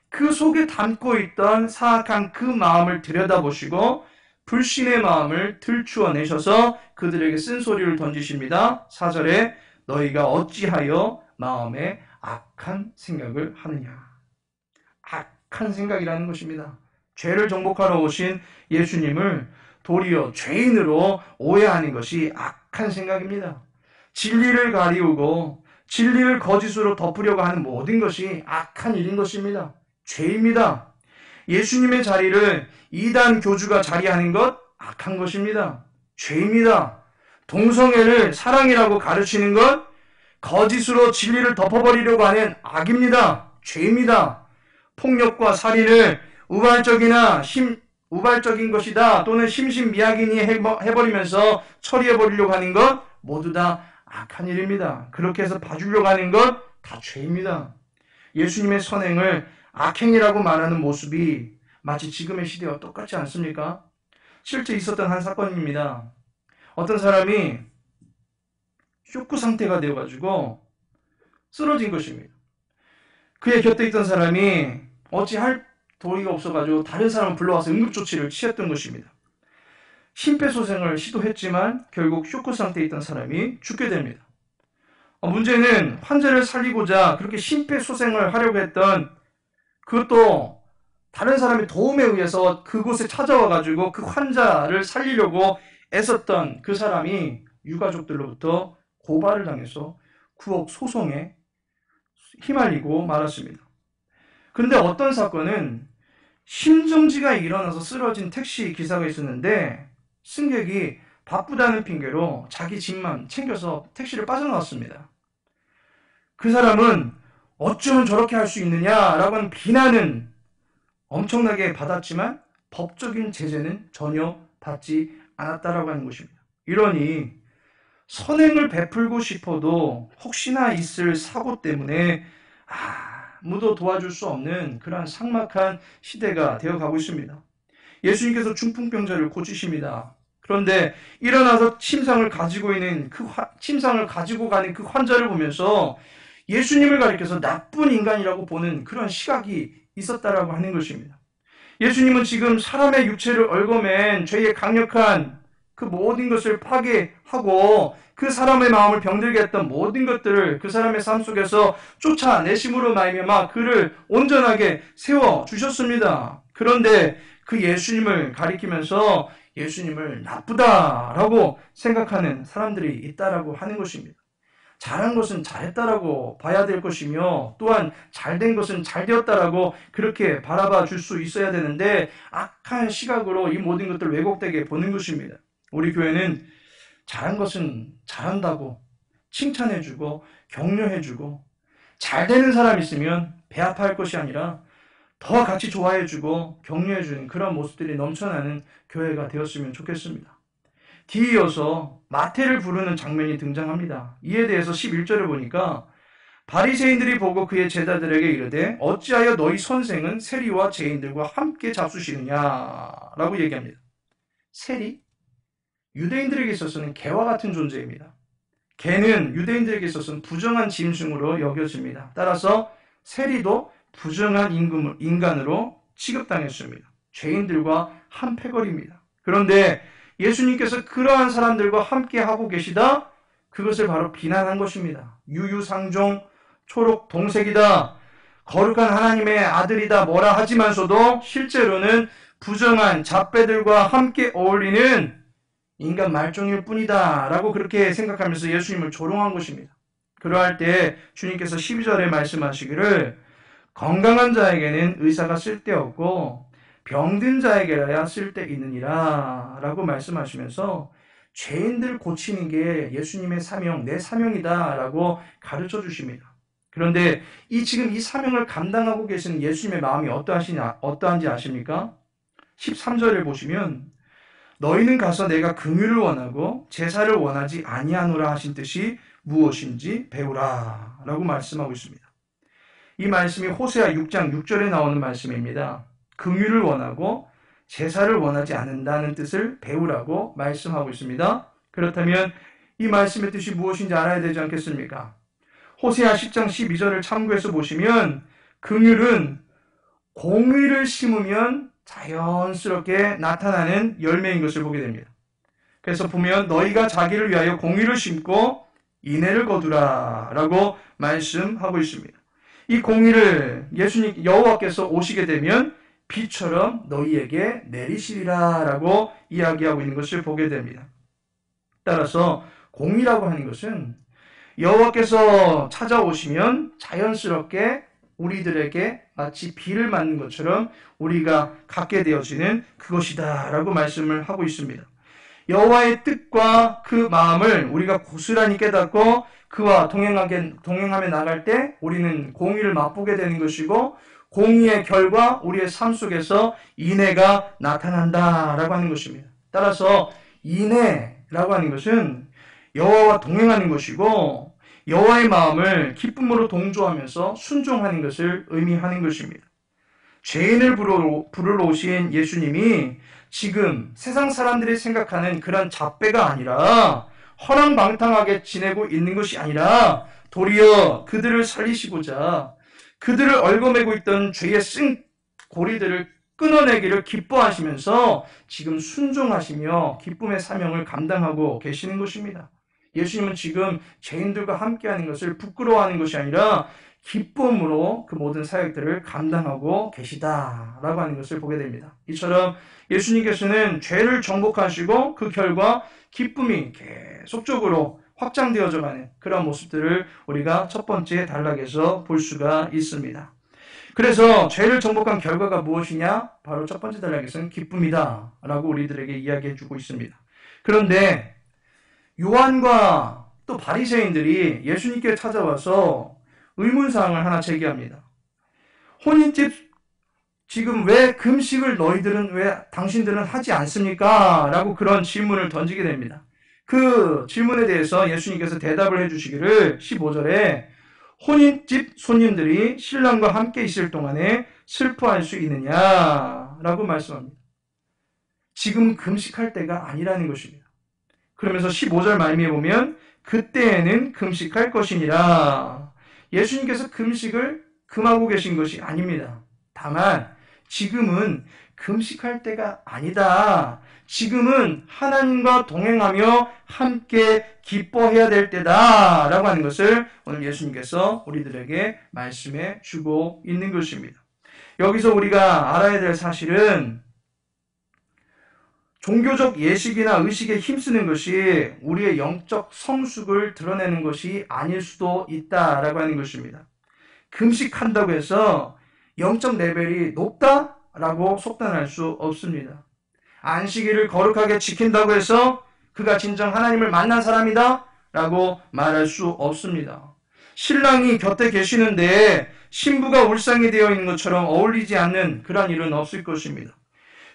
그 속에 담고 있던 사악한 그 마음을 들여다보시고 불신의 마음을 들추어내셔서 그들에게 쓴소리를 던지십니다. 4절에 너희가 어찌하여 마음에 악한 생각을 하느냐. 악한 생각이라는 것입니다. 죄를 정복하러 오신 예수님을 도리어 죄인으로 오해하는 것이 악한 생각입니다. 진리를 가리우고 진리를 거짓으로 덮으려고 하는 모든 것이 악한 일인 것입니다. 죄입니다. 예수님의 자리를 이단 교주가 자리하는 것 악한 것입니다. 죄입니다. 동성애를 사랑이라고 가르치는 것 거짓으로 진리를 덮어버리려고 하는 악입니다. 죄입니다. 폭력과 살인을 우발적인 것이다 또는 심신미약인이 해버리면서 처리해버리려고 하는 것 모두 다 악한 일입니다. 그렇게 해서 봐주려고 하는 것 다 죄입니다. 예수님의 선행을 악행이라고 말하는 모습이 마치 지금의 시대와 똑같지 않습니까? 실제 있었던 한 사건입니다. 어떤 사람이 쇼크 상태가 되어가지고 쓰러진 것입니다. 그의 곁에 있던 사람이 어찌할 도리가 없어가지고 다른 사람을 불러와서 응급조치를 취했던 것입니다. 심폐소생을 시도했지만 결국 쇼크 상태에 있던 사람이 죽게 됩니다. 문제는 환자를 살리고자 그렇게 심폐소생을 하려고 했던 그것도 다른 사람의 도움에 의해서 그곳에 찾아와가지고 그 환자를 살리려고 애썼던 그 사람이 유가족들로부터 고발을 당해서 9억 소송에 휘말리고 말았습니다. 그런데 어떤 사건은 심정지가 일어나서 쓰러진 택시 기사가 있었는데 승객이 바쁘다는 핑계로 자기 집만 챙겨서 택시를 빠져나왔습니다. 그 사람은 어쩌면 저렇게 할 수 있느냐라고 하는 비난은 엄청나게 받았지만 법적인 제재는 전혀 받지 않았다라고 하는 것입니다. 이러니 선행을 베풀고 싶어도 혹시나 있을 사고 때문에 아무도 도와줄 수 없는 그러한 삭막한 시대가 되어가고 있습니다. 예수님께서 중풍병자를 고치십니다. 그런데 일어나서 침상을 가지고 가는 그 환자를 보면서 예수님을 가리켜서 나쁜 인간이라고 보는 그런 시각이 있었다라고 하는 것입니다. 예수님은 지금 사람의 육체를 얽어맨 죄의 강력한 그 모든 것을 파괴하고 그 사람의 마음을 병들게 했던 모든 것들을 그 사람의 삶 속에서 쫓아내심으로 말미암아 그를 온전하게 세워주셨습니다. 그런데 그 예수님을 가리키면서 예수님을 나쁘다라고 생각하는 사람들이 있다라고 하는 것입니다. 잘한 것은 잘했다라고 봐야 될 것이며 또한 잘된 것은 잘되었다라고 그렇게 바라봐 줄 수 있어야 되는데 악한 시각으로 이 모든 것들을 왜곡되게 보는 것입니다. 우리 교회는 잘한 것은 잘한다고 칭찬해주고 격려해주고 잘되는 사람 있으면 배합할 것이 아니라 더 같이 좋아해주고 격려해주는 그런 모습들이 넘쳐나는 교회가 되었으면 좋겠습니다. 뒤이어서 마태를 부르는 장면이 등장합니다. 이에 대해서 11절을 보니까 바리새인들이 보고 그의 제자들에게 이르되 어찌하여 너희 선생은 세리와 죄인들과 함께 잡수시느냐라고 얘기합니다. 세리? 유대인들에게 있어서는 개와 같은 존재입니다. 개는 유대인들에게 있어서는 부정한 짐승으로 여겨집니다. 따라서 세리도 부정한 인간으로 취급당했습니다. 죄인들과 한 패거리입니다. 그런데 예수님께서 그러한 사람들과 함께 하고 계시다? 그것을 바로 비난한 것입니다. 유유상종, 초록 동색이다. 거룩한 하나님의 아들이다 뭐라 하지만서도 실제로는 부정한 잡배들과 함께 어울리는 인간 말종일 뿐이다 라고 그렇게 생각하면서 예수님을 조롱한 것입니다. 그러할 때 주님께서 12절에 말씀하시기를 건강한 자에게는 의사가 쓸데없고 병든 자에게라야 쓸데있느니라 라고 말씀하시면서 죄인들 고치는 게 예수님의 사명, 내 사명이다 라고 가르쳐 주십니다. 그런데 지금 이 사명을 감당하고 계시는 예수님의 마음이 어떠한지 아십니까? 13절을 보시면 너희는 가서 내가 긍휼을 원하고 제사를 원하지 아니하노라 하신 뜻이 무엇인지 배우라 라고 말씀하고 있습니다. 이 말씀이 호세아 6장 6절에 나오는 말씀입니다. 긍휼을 원하고 제사를 원하지 않는다는 뜻을 배우라고 말씀하고 있습니다. 그렇다면 이 말씀의 뜻이 무엇인지 알아야 되지 않겠습니까? 호세아 10장 12절을 참고해서 보시면 긍휼은 공의를 심으면 자연스럽게 나타나는 열매인 것을 보게 됩니다. 그래서 보면 너희가 자기를 위하여 공의를 심고 인애를 거두라 라고 말씀하고 있습니다. 이 공의를 예수님 여호와께서 오시게 되면 비처럼 너희에게 내리시리라 라고 이야기하고 있는 것을 보게 됩니다. 따라서 공의라고 하는 것은 여호와께서 찾아오시면 자연스럽게 우리들에게 마치 비를 맞는 것처럼 우리가 갖게 되어지는 그것이다 라고 말씀을 하고 있습니다. 여호와의 뜻과 그 마음을 우리가 고스란히 깨닫고 그와 동행하며 나갈 때 우리는 공의를 맛보게 되는 것이고 공의의 결과 우리의 삶 속에서 인애가 나타난다라고 하는 것입니다. 따라서 인애라고 하는 것은 여호와와 동행하는 것이고 여호와의 마음을 기쁨으로 동조하면서 순종하는 것을 의미하는 것입니다. 죄인을 부르러 오신 예수님이 지금 세상 사람들이 생각하는 그런 잡배가 아니라 허랑방탕하게 지내고 있는 것이 아니라 도리어 그들을 살리시고자 그들을 얽어매고 있던 죄의 쓴 고리들을 끊어내기를 기뻐하시면서 지금 순종하시며 기쁨의 사명을 감당하고 계시는 것입니다. 예수님은 지금 죄인들과 함께하는 것을 부끄러워하는 것이 아니라 기쁨으로 그 모든 사역들을 감당하고 계시다라고 하는 것을 보게 됩니다. 이처럼 예수님께서는 죄를 정복하시고 그 결과 기쁨이 계속적으로 확장되어져 가는 그런 모습들을 우리가 첫 번째 단락에서 볼 수가 있습니다. 그래서 죄를 정복한 결과가 무엇이냐? 바로 첫 번째 단락에서는 기쁨이다 라고 우리들에게 이야기해 주고 있습니다. 그런데 요한과 또 바리새인들이 예수님께 찾아와서 의문사항을 하나 제기합니다. 혼인집 지금 왜 금식을 당신들은 하지 않습니까? 라고 그런 질문을 던지게 됩니다. 그 질문에 대해서 예수님께서 대답을 해주시기를 15절에 혼인집 손님들이 신랑과 함께 있을 동안에 슬퍼할 수 있느냐라고 말씀합니다. 지금 금식할 때가 아니라는 것입니다. 그러면서 15절 말미에 보면 그때에는 금식할 것이니라. 예수님께서 금식을 금하고 계신 것이 아닙니다. 다만 지금은 금식할 때가 아니다. 지금은 하나님과 동행하며 함께 기뻐해야 될 때다 라고 하는 것을 오늘 예수님께서 우리들에게 말씀해 주고 있는 것입니다. 여기서 우리가 알아야 될 사실은 종교적 예식이나 의식에 힘쓰는 것이 우리의 영적 성숙을 드러내는 것이 아닐 수도 있다라고 하는 것입니다. 금식한다고 해서 영적 레벨이 높다라고 속단할 수 없습니다. 안식일을 거룩하게 지킨다고 해서 그가 진정 하나님을 만난 사람이다 라고 말할 수 없습니다. 신랑이 곁에 계시는데 신부가 울상이 되어 있는 것처럼 어울리지 않는 그런 일은 없을 것입니다.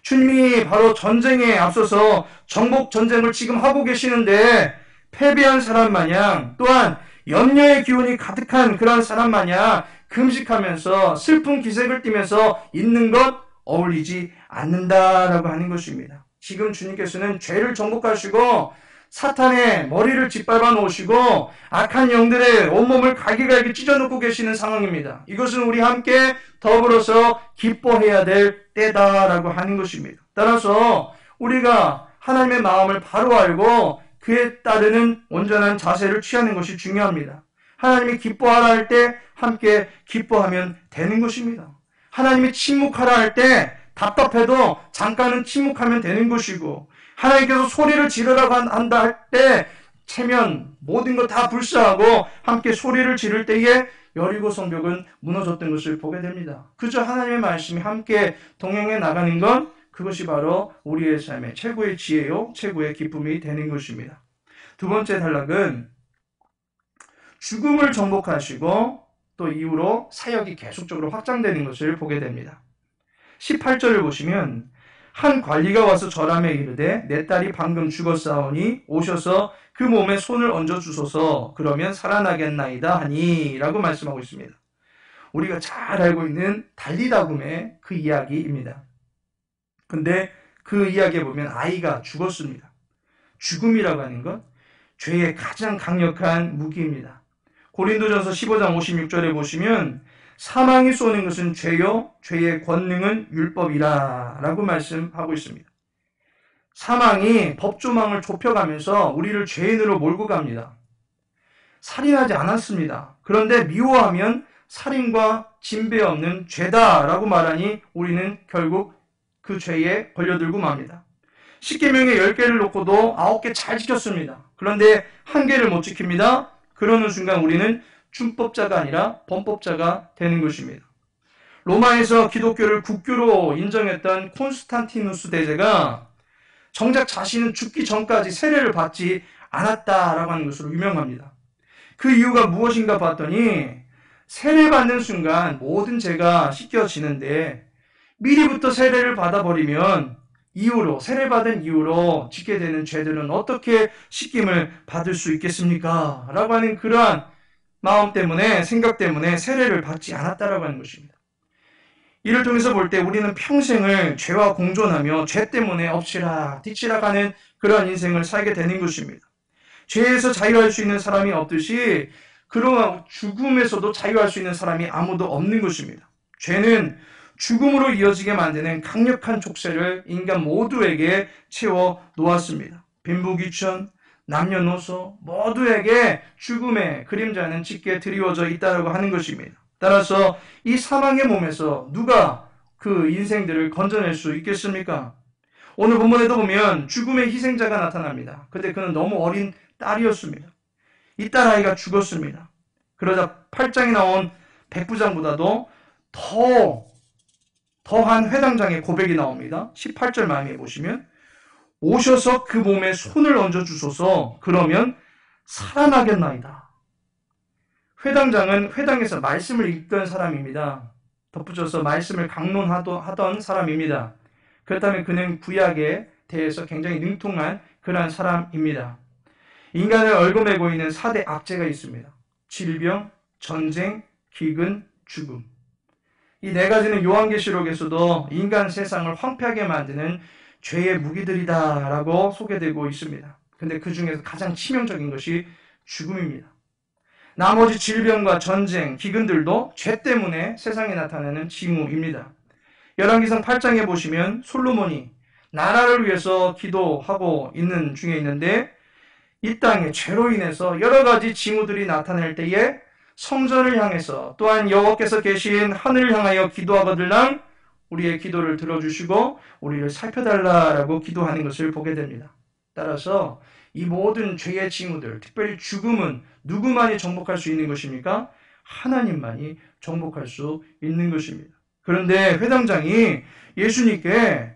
주님이 바로 전쟁에 앞서서 정복 전쟁을 지금 하고 계시는데 패배한 사람 마냥 또한 염려의 기운이 가득한 그런 사람 마냥 금식하면서 슬픈 기색을 띠면서 있는 것 어울리지 않는다라고 하는 것입니다. 지금 주님께서는 죄를 정복하시고 사탄의 머리를 짓밟아 놓으시고 악한 영들의 온몸을 갈기갈기 찢어놓고 계시는 상황입니다. 이것은 우리 함께 더불어서 기뻐해야 될 때다라고 하는 것입니다. 따라서 우리가 하나님의 마음을 바로 알고 그에 따르는 온전한 자세를 취하는 것이 중요합니다. 하나님이 기뻐하라 할 때 함께 기뻐하면 되는 것입니다. 하나님이 침묵하라 할 때 답답해도 잠깐은 침묵하면 되는 것이고 하나님께서 소리를 지르라고 한다 할 때 체면 모든 것 다 불사하고 함께 소리를 지를 때에 여리고 성벽은 무너졌던 것을 보게 됩니다. 그저 하나님의 말씀이 함께 동행해 나가는 것, 그것이 바로 우리의 삶의 최고의 지혜요, 최고의 기쁨이 되는 것입니다. 두 번째 단락은 죽음을 정복하시고 또 이후로 사역이 계속적으로 확장되는 것을 보게 됩니다. 18절을 보시면 한 관리가 와서 절함에 이르되 내 딸이 방금 죽었사오니 오셔서 그 몸에 손을 얹어 주소서 그러면 살아나겠나이다 하니 라고 말씀하고 있습니다. 우리가 잘 알고 있는 달리다굼의 그 이야기입니다. 근데 그 이야기에 보면 아이가 죽었습니다. 죽음이라고 하는 것, 죄의 가장 강력한 무기입니다. 고린도전서 15장 56절에 보시면 사망이 쏘는 것은 죄요 죄의 권능은 율법이라 라고 말씀하고 있습니다. 사망이 법조망을 좁혀가면서 우리를 죄인으로 몰고 갑니다. 살인하지 않았습니다. 그런데 미워하면 살인과 진배 없는 죄다라고 말하니 우리는 결국 그 죄에 걸려들고 맙니다. 10계명의 10개를 놓고도 9개 잘 지켰습니다. 그런데 1개를 못 지킵니다. 그러는 순간 우리는 준법자가 아니라 범법자가 되는 것입니다. 로마에서 기독교를 국교로 인정했던 콘스탄티누스 대제가 정작 자신은 죽기 전까지 세례를 받지 않았다라고 하는 것으로 유명합니다. 그 이유가 무엇인가 봤더니 세례받는 순간 모든 죄가 씻겨지는데 미리부터 세례를 받아버리면 이후로 세례받은 이후로 짓게 되는 죄들은 어떻게 씻김을 받을 수 있겠습니까? 라고 하는 그러한 마음 때문에 생각 때문에 세례를 받지 않았다라고 하는 것입니다. 이를 통해서 볼 때 우리는 평생을 죄와 공존하며 죄 때문에 엎치락 뒤치락 하는 그러한 인생을 살게 되는 것입니다. 죄에서 자유할 수 있는 사람이 없듯이 그러한 죽음에서도 자유할 수 있는 사람이 아무도 없는 것입니다. 죄는 죽음으로 이어지게 만드는 강력한 족쇄를 인간 모두에게 채워 놓았습니다. 빈부귀천, 남녀노소 모두에게 죽음의 그림자는 짙게 드리워져 있다고 하는 것입니다. 따라서 이 사망의 몸에서 누가 그 인생들을 건져낼 수 있겠습니까? 오늘 본문에도 보면 죽음의 희생자가 나타납니다. 근데 그는 너무 어린 딸이었습니다. 이 딸아이가 죽었습니다. 그러자 8장에 나온 백부장보다도 더한 회당장의 고백이 나옵니다. 18절 말미에 보시면 오셔서 그 몸에 손을 얹어 주소서 그러면 살아나겠나이다. 회당장은 회당에서 말씀을 읽던 사람입니다. 덧붙여서 말씀을 강론하던 사람입니다. 그렇다면 그는 구약에 대해서 굉장히 능통한 그러한 사람입니다. 인간을 얽어매고 있는 4대 악재가 있습니다. 질병, 전쟁, 기근, 죽음. 이 4가지는 요한계시록에서도 인간 세상을 황폐하게 만드는 죄의 무기들이다라고 소개되고 있습니다. 근데 그 중에서 가장 치명적인 것이 죽음입니다. 나머지 질병과 전쟁, 기근들도 죄 때문에 세상에 나타나는 징후입니다. 열왕기상 8장에 보시면 솔로몬이 나라를 위해서 기도하고 있는 중에 있는데 이 땅에 죄로 인해서 여러 가지 징후들이 나타날 때에 성전을 향해서 또한 여호와께서 계신 하늘을 향하여 기도하거들랑 우리의 기도를 들어주시고 우리를 살펴달라라고 기도하는 것을 보게 됩니다. 따라서 이 모든 죄의 징후들, 특별히 죽음은 누구만이 정복할 수 있는 것입니까? 하나님만이 정복할 수 있는 것입니다. 그런데 회당장이 예수님께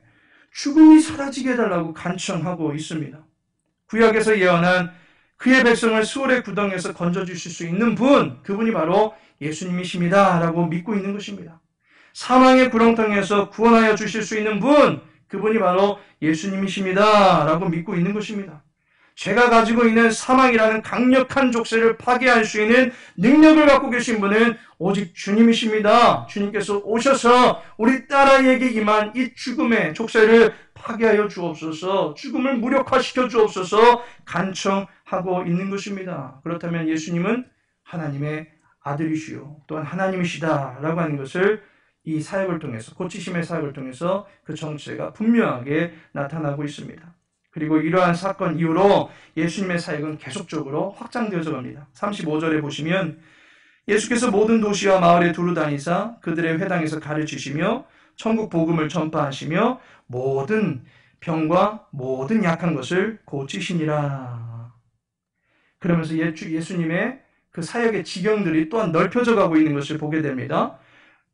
죽음이 사라지게 해달라고 간청하고 있습니다. 구약에서 예언한 그의 백성을 수월의 구덩이에서 건져주실 수 있는 분, 그분이 바로 예수님이십니다 라고 믿고 있는 것입니다. 사망의 구렁텅이에서 구원하여 주실 수 있는 분, 그분이 바로 예수님이십니다 라고 믿고 있는 것입니다. 죄가 가지고 있는 사망이라는 강력한 족쇄를 파괴할 수 있는 능력을 갖고 계신 분은 오직 주님이십니다. 주님께서 오셔서 우리 딸아이에게 임한 이 죽음의 족쇄를 파괴하여 주옵소서, 죽음을 무력화시켜 주옵소서 간청하고 있는 것입니다. 그렇다면 예수님은 하나님의 아들이시요 또한 하나님이시다라고 하는 것을 이 사역을 통해서, 고치심의 사역을 통해서 그 정체가 분명하게 나타나고 있습니다. 그리고 이러한 사건 이후로 예수님의 사역은 계속적으로 확장되어져 갑니다. 35절에 보시면 예수께서 모든 도시와 마을에 두루 다니사 그들의 회당에서 가르치시며 천국 복음을 전파하시며 모든 병과 모든 약한 것을 고치시니라. 그러면서 예수님의 그 사역의 지경들이 또한 넓혀져 가고 있는 것을 보게 됩니다.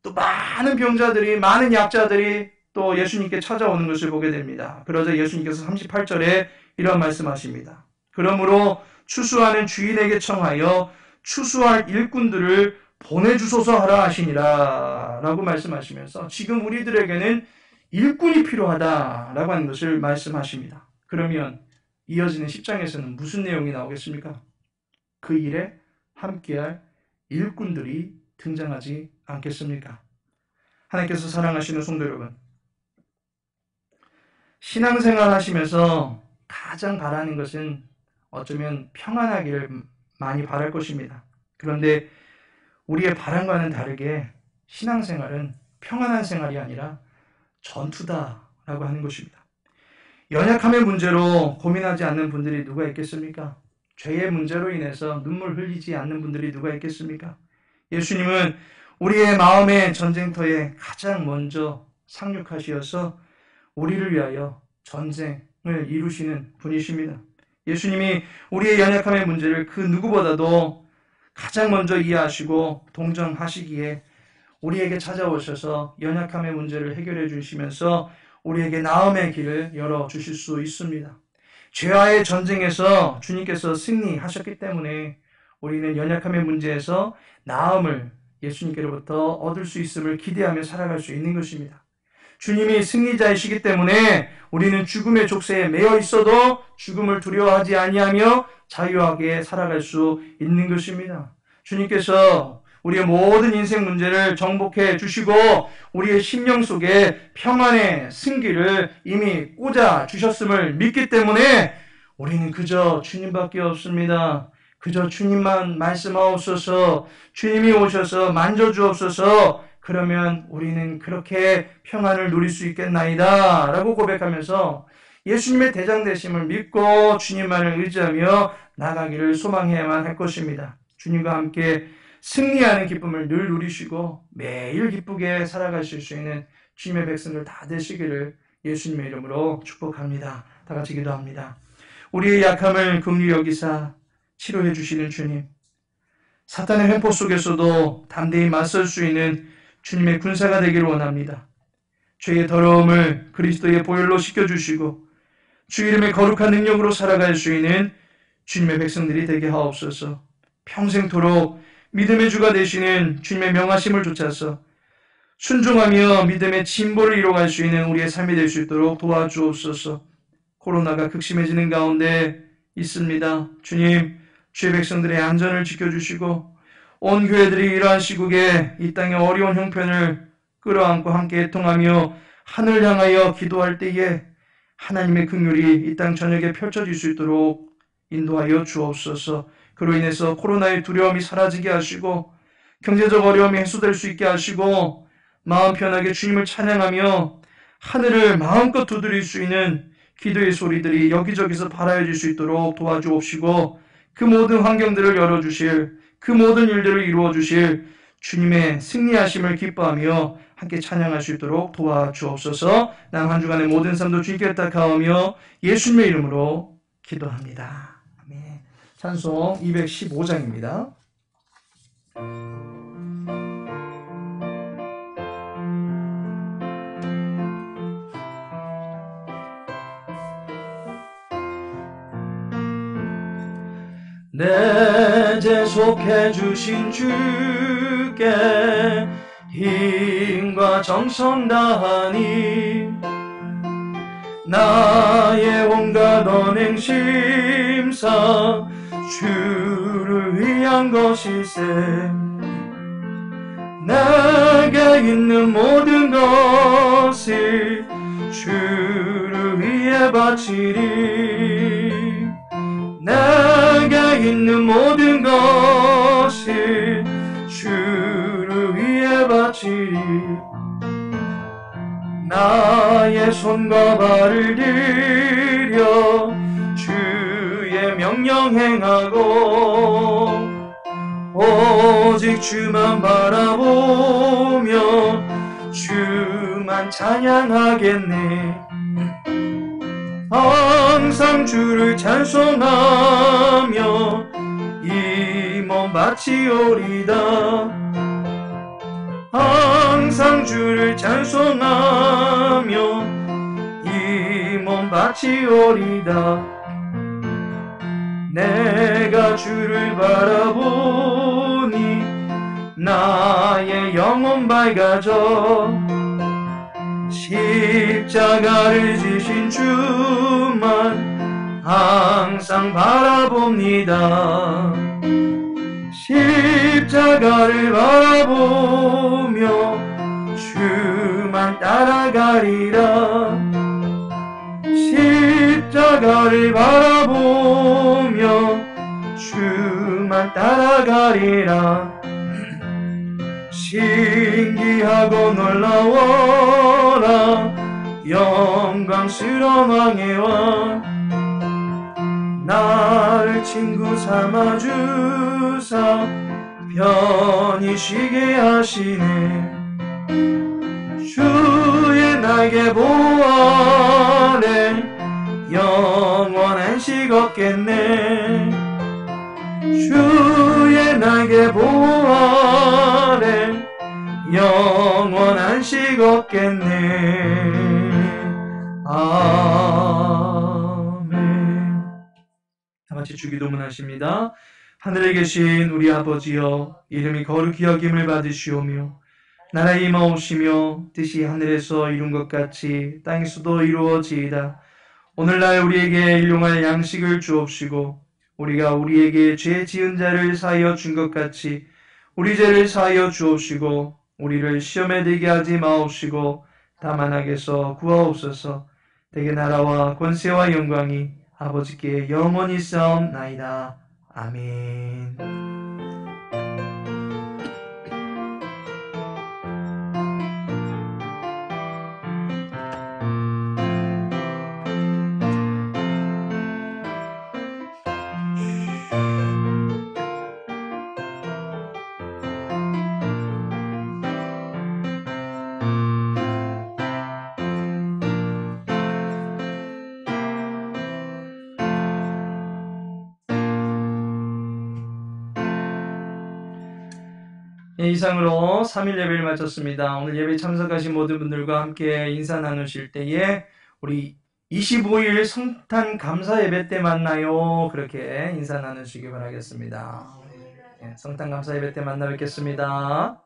또 많은 병자들이, 많은 약자들이 또 예수님께 찾아오는 것을 보게 됩니다. 그러자 예수님께서 38절에 이런 말씀하십니다. 그러므로 추수하는 주인에게 청하여 추수할 일꾼들을 보내주소서 하라 하시니라 라고 말씀하시면서 지금 우리들에게는 일꾼이 필요하다라고 하는 것을 말씀하십니다. 그러면 이어지는 10장에서는 무슨 내용이 나오겠습니까? 그 일에 함께할 일꾼들이 등장하지 않겠습니까? 하나님께서 사랑하시는 성도 여러분, 신앙생활 하시면서 가장 바라는 것은 어쩌면 평안하기를 많이 바랄 것입니다. 그런데 우리의 바람과는 다르게 신앙생활은 평안한 생활이 아니라 전투다라고 하는 것입니다. 연약함의 문제로 고민하지 않는 분들이 누가 있겠습니까? 죄의 문제로 인해서 눈물 흘리지 않는 분들이 누가 있겠습니까? 예수님은 우리의 마음의 전쟁터에 가장 먼저 상륙하시어서 우리를 위하여 전쟁을 이루시는 분이십니다. 예수님이 우리의 연약함의 문제를 그 누구보다도 가장 먼저 이해하시고 동정하시기에 우리에게 찾아오셔서 연약함의 문제를 해결해 주시면서 우리에게 나음의 길을 열어주실 수 있습니다. 죄와의 전쟁에서 주님께서 승리하셨기 때문에 우리는 연약함의 문제에서 나음을 예수님께로부터 얻을 수 있음을 기대하며 살아갈 수 있는 것입니다. 주님이 승리자이시기 때문에 우리는 죽음의 족쇄에 매여 있어도 죽음을 두려워하지 아니하며 자유하게 살아갈 수 있는 것입니다. 주님께서 우리의 모든 인생 문제를 정복해 주시고 우리의 심령 속에 평안의 승기를 이미 꽂아 주셨음을 믿기 때문에 우리는 그저 주님밖에 없습니다. 그저 주님만 말씀하옵소서, 주님이 오셔서 만져주옵소서, 그러면 우리는 그렇게 평안을 누릴 수 있겠나이다 라고 고백하면서 예수님의 대장되심을 믿고 주님만을 의지하며 나가기를 소망해야만 할 것입니다. 주님과 함께 승리하는 기쁨을 늘 누리시고 매일 기쁘게 살아가실 수 있는 주님의 백성들 다 되시기를 예수님의 이름으로 축복합니다. 다 같이 기도합니다. 우리의 약함을 긍휼히 여기사 치료해 주시는 주님, 사탄의 횡포 속에서도 담대히 맞설 수 있는 주님의 군사가 되기를 원합니다. 죄의 더러움을 그리스도의 보혈로 씻겨주시고 주 이름의 거룩한 능력으로 살아갈 수 있는 주님의 백성들이 되게 하옵소서. 평생토록 믿음의 주가 되시는 주님의 명하심을 좇아서 순종하며 믿음의 진보를 이뤄갈 수 있는 우리의 삶이 될 수 있도록 도와주옵소서. 코로나가 극심해지는 가운데 있습니다. 주님, 주의 백성들의 안전을 지켜주시고 온 교회들이 이러한 시국에 이 땅의 어려운 형편을 끌어안고 함께 애통하며 하늘을 향하여 기도할 때에 하나님의 긍휼이 이 땅 전역에 펼쳐질 수 있도록 인도하여 주옵소서. 그로 인해서 코로나의 두려움이 사라지게 하시고 경제적 어려움이 해소될 수 있게 하시고 마음 편하게 주님을 찬양하며 하늘을 마음껏 두드릴 수 있는 기도의 소리들이 여기저기서 발하여질 수 있도록 도와주옵시고 그 모든 환경들을 열어주실, 그 모든 일들을 이루어주실 주님의 승리하심을 기뻐하며 함께 찬양할 수 있도록 도와주옵소서. 남 한 주간의 모든 삶도 주님께 탁하오며 예수님의 이름으로 기도합니다. 아멘. 찬송 215장입니다. 내 죄 속해 주신 주께 힘과 정성 다하니 나의 온갖 언행 심사 주를 위한 것일세. 내게 있는 모든 것을 주를 위해 바치리. 내게 있는 모든 것을 주를 위해 바치리. 나의 손과 발을 들여 주의 명령 행하고 오직 주만 바라보며 주만 찬양하겠네. 항상 주를 찬송하며 이 몸 바치오리다. 항상 주를 찬송하며 이 몸 바치오리다. 내가 주를 바라보니 나의 영혼 밝아져. 십자가를 지신 주만 항상 바라봅니다. 십자가를 바라보며 주만 따라가리라. 십자가를 바라보며 주만 따라가리라. 신기하고 놀라워라 영광스러운 왕의 왕. 나를 친구 삼아주사 편히 쉬게 하시네. 주의 날개 보호 아래 영원한 식 없겠네. 주의 날개 보호 아래 영원한 식 없겠네. 아멘. 다같이 주기도문 하십니다. 하늘에 계신 우리 아버지여, 이름이 거룩히 여김을 받으시오며 나라에 임하오시며 뜻이 하늘에서 이룬 것 같이 땅에서도 이루어지이다. 오늘날 우리에게 일용할 양식을 주옵시고 우리가 우리에게 죄 지은 자를 사하여 준 것 같이 우리 죄를 사하여 주옵시고 우리를 시험에 들게 하지 마옵시고 다만 악에서 구하옵소서. 대개 나라와 권세와 영광이 아버지께 영원히 싸움나이다. 아멘. 이상으로 3일 예배를 마쳤습니다. 오늘 예배 참석하신 모든 분들과 함께 인사 나누실 때에 우리 25일 성탄 감사 예배 때 만나요. 그렇게 인사 나누시기 바라겠습니다. 성탄 감사 예배 때 만나 뵙겠습니다.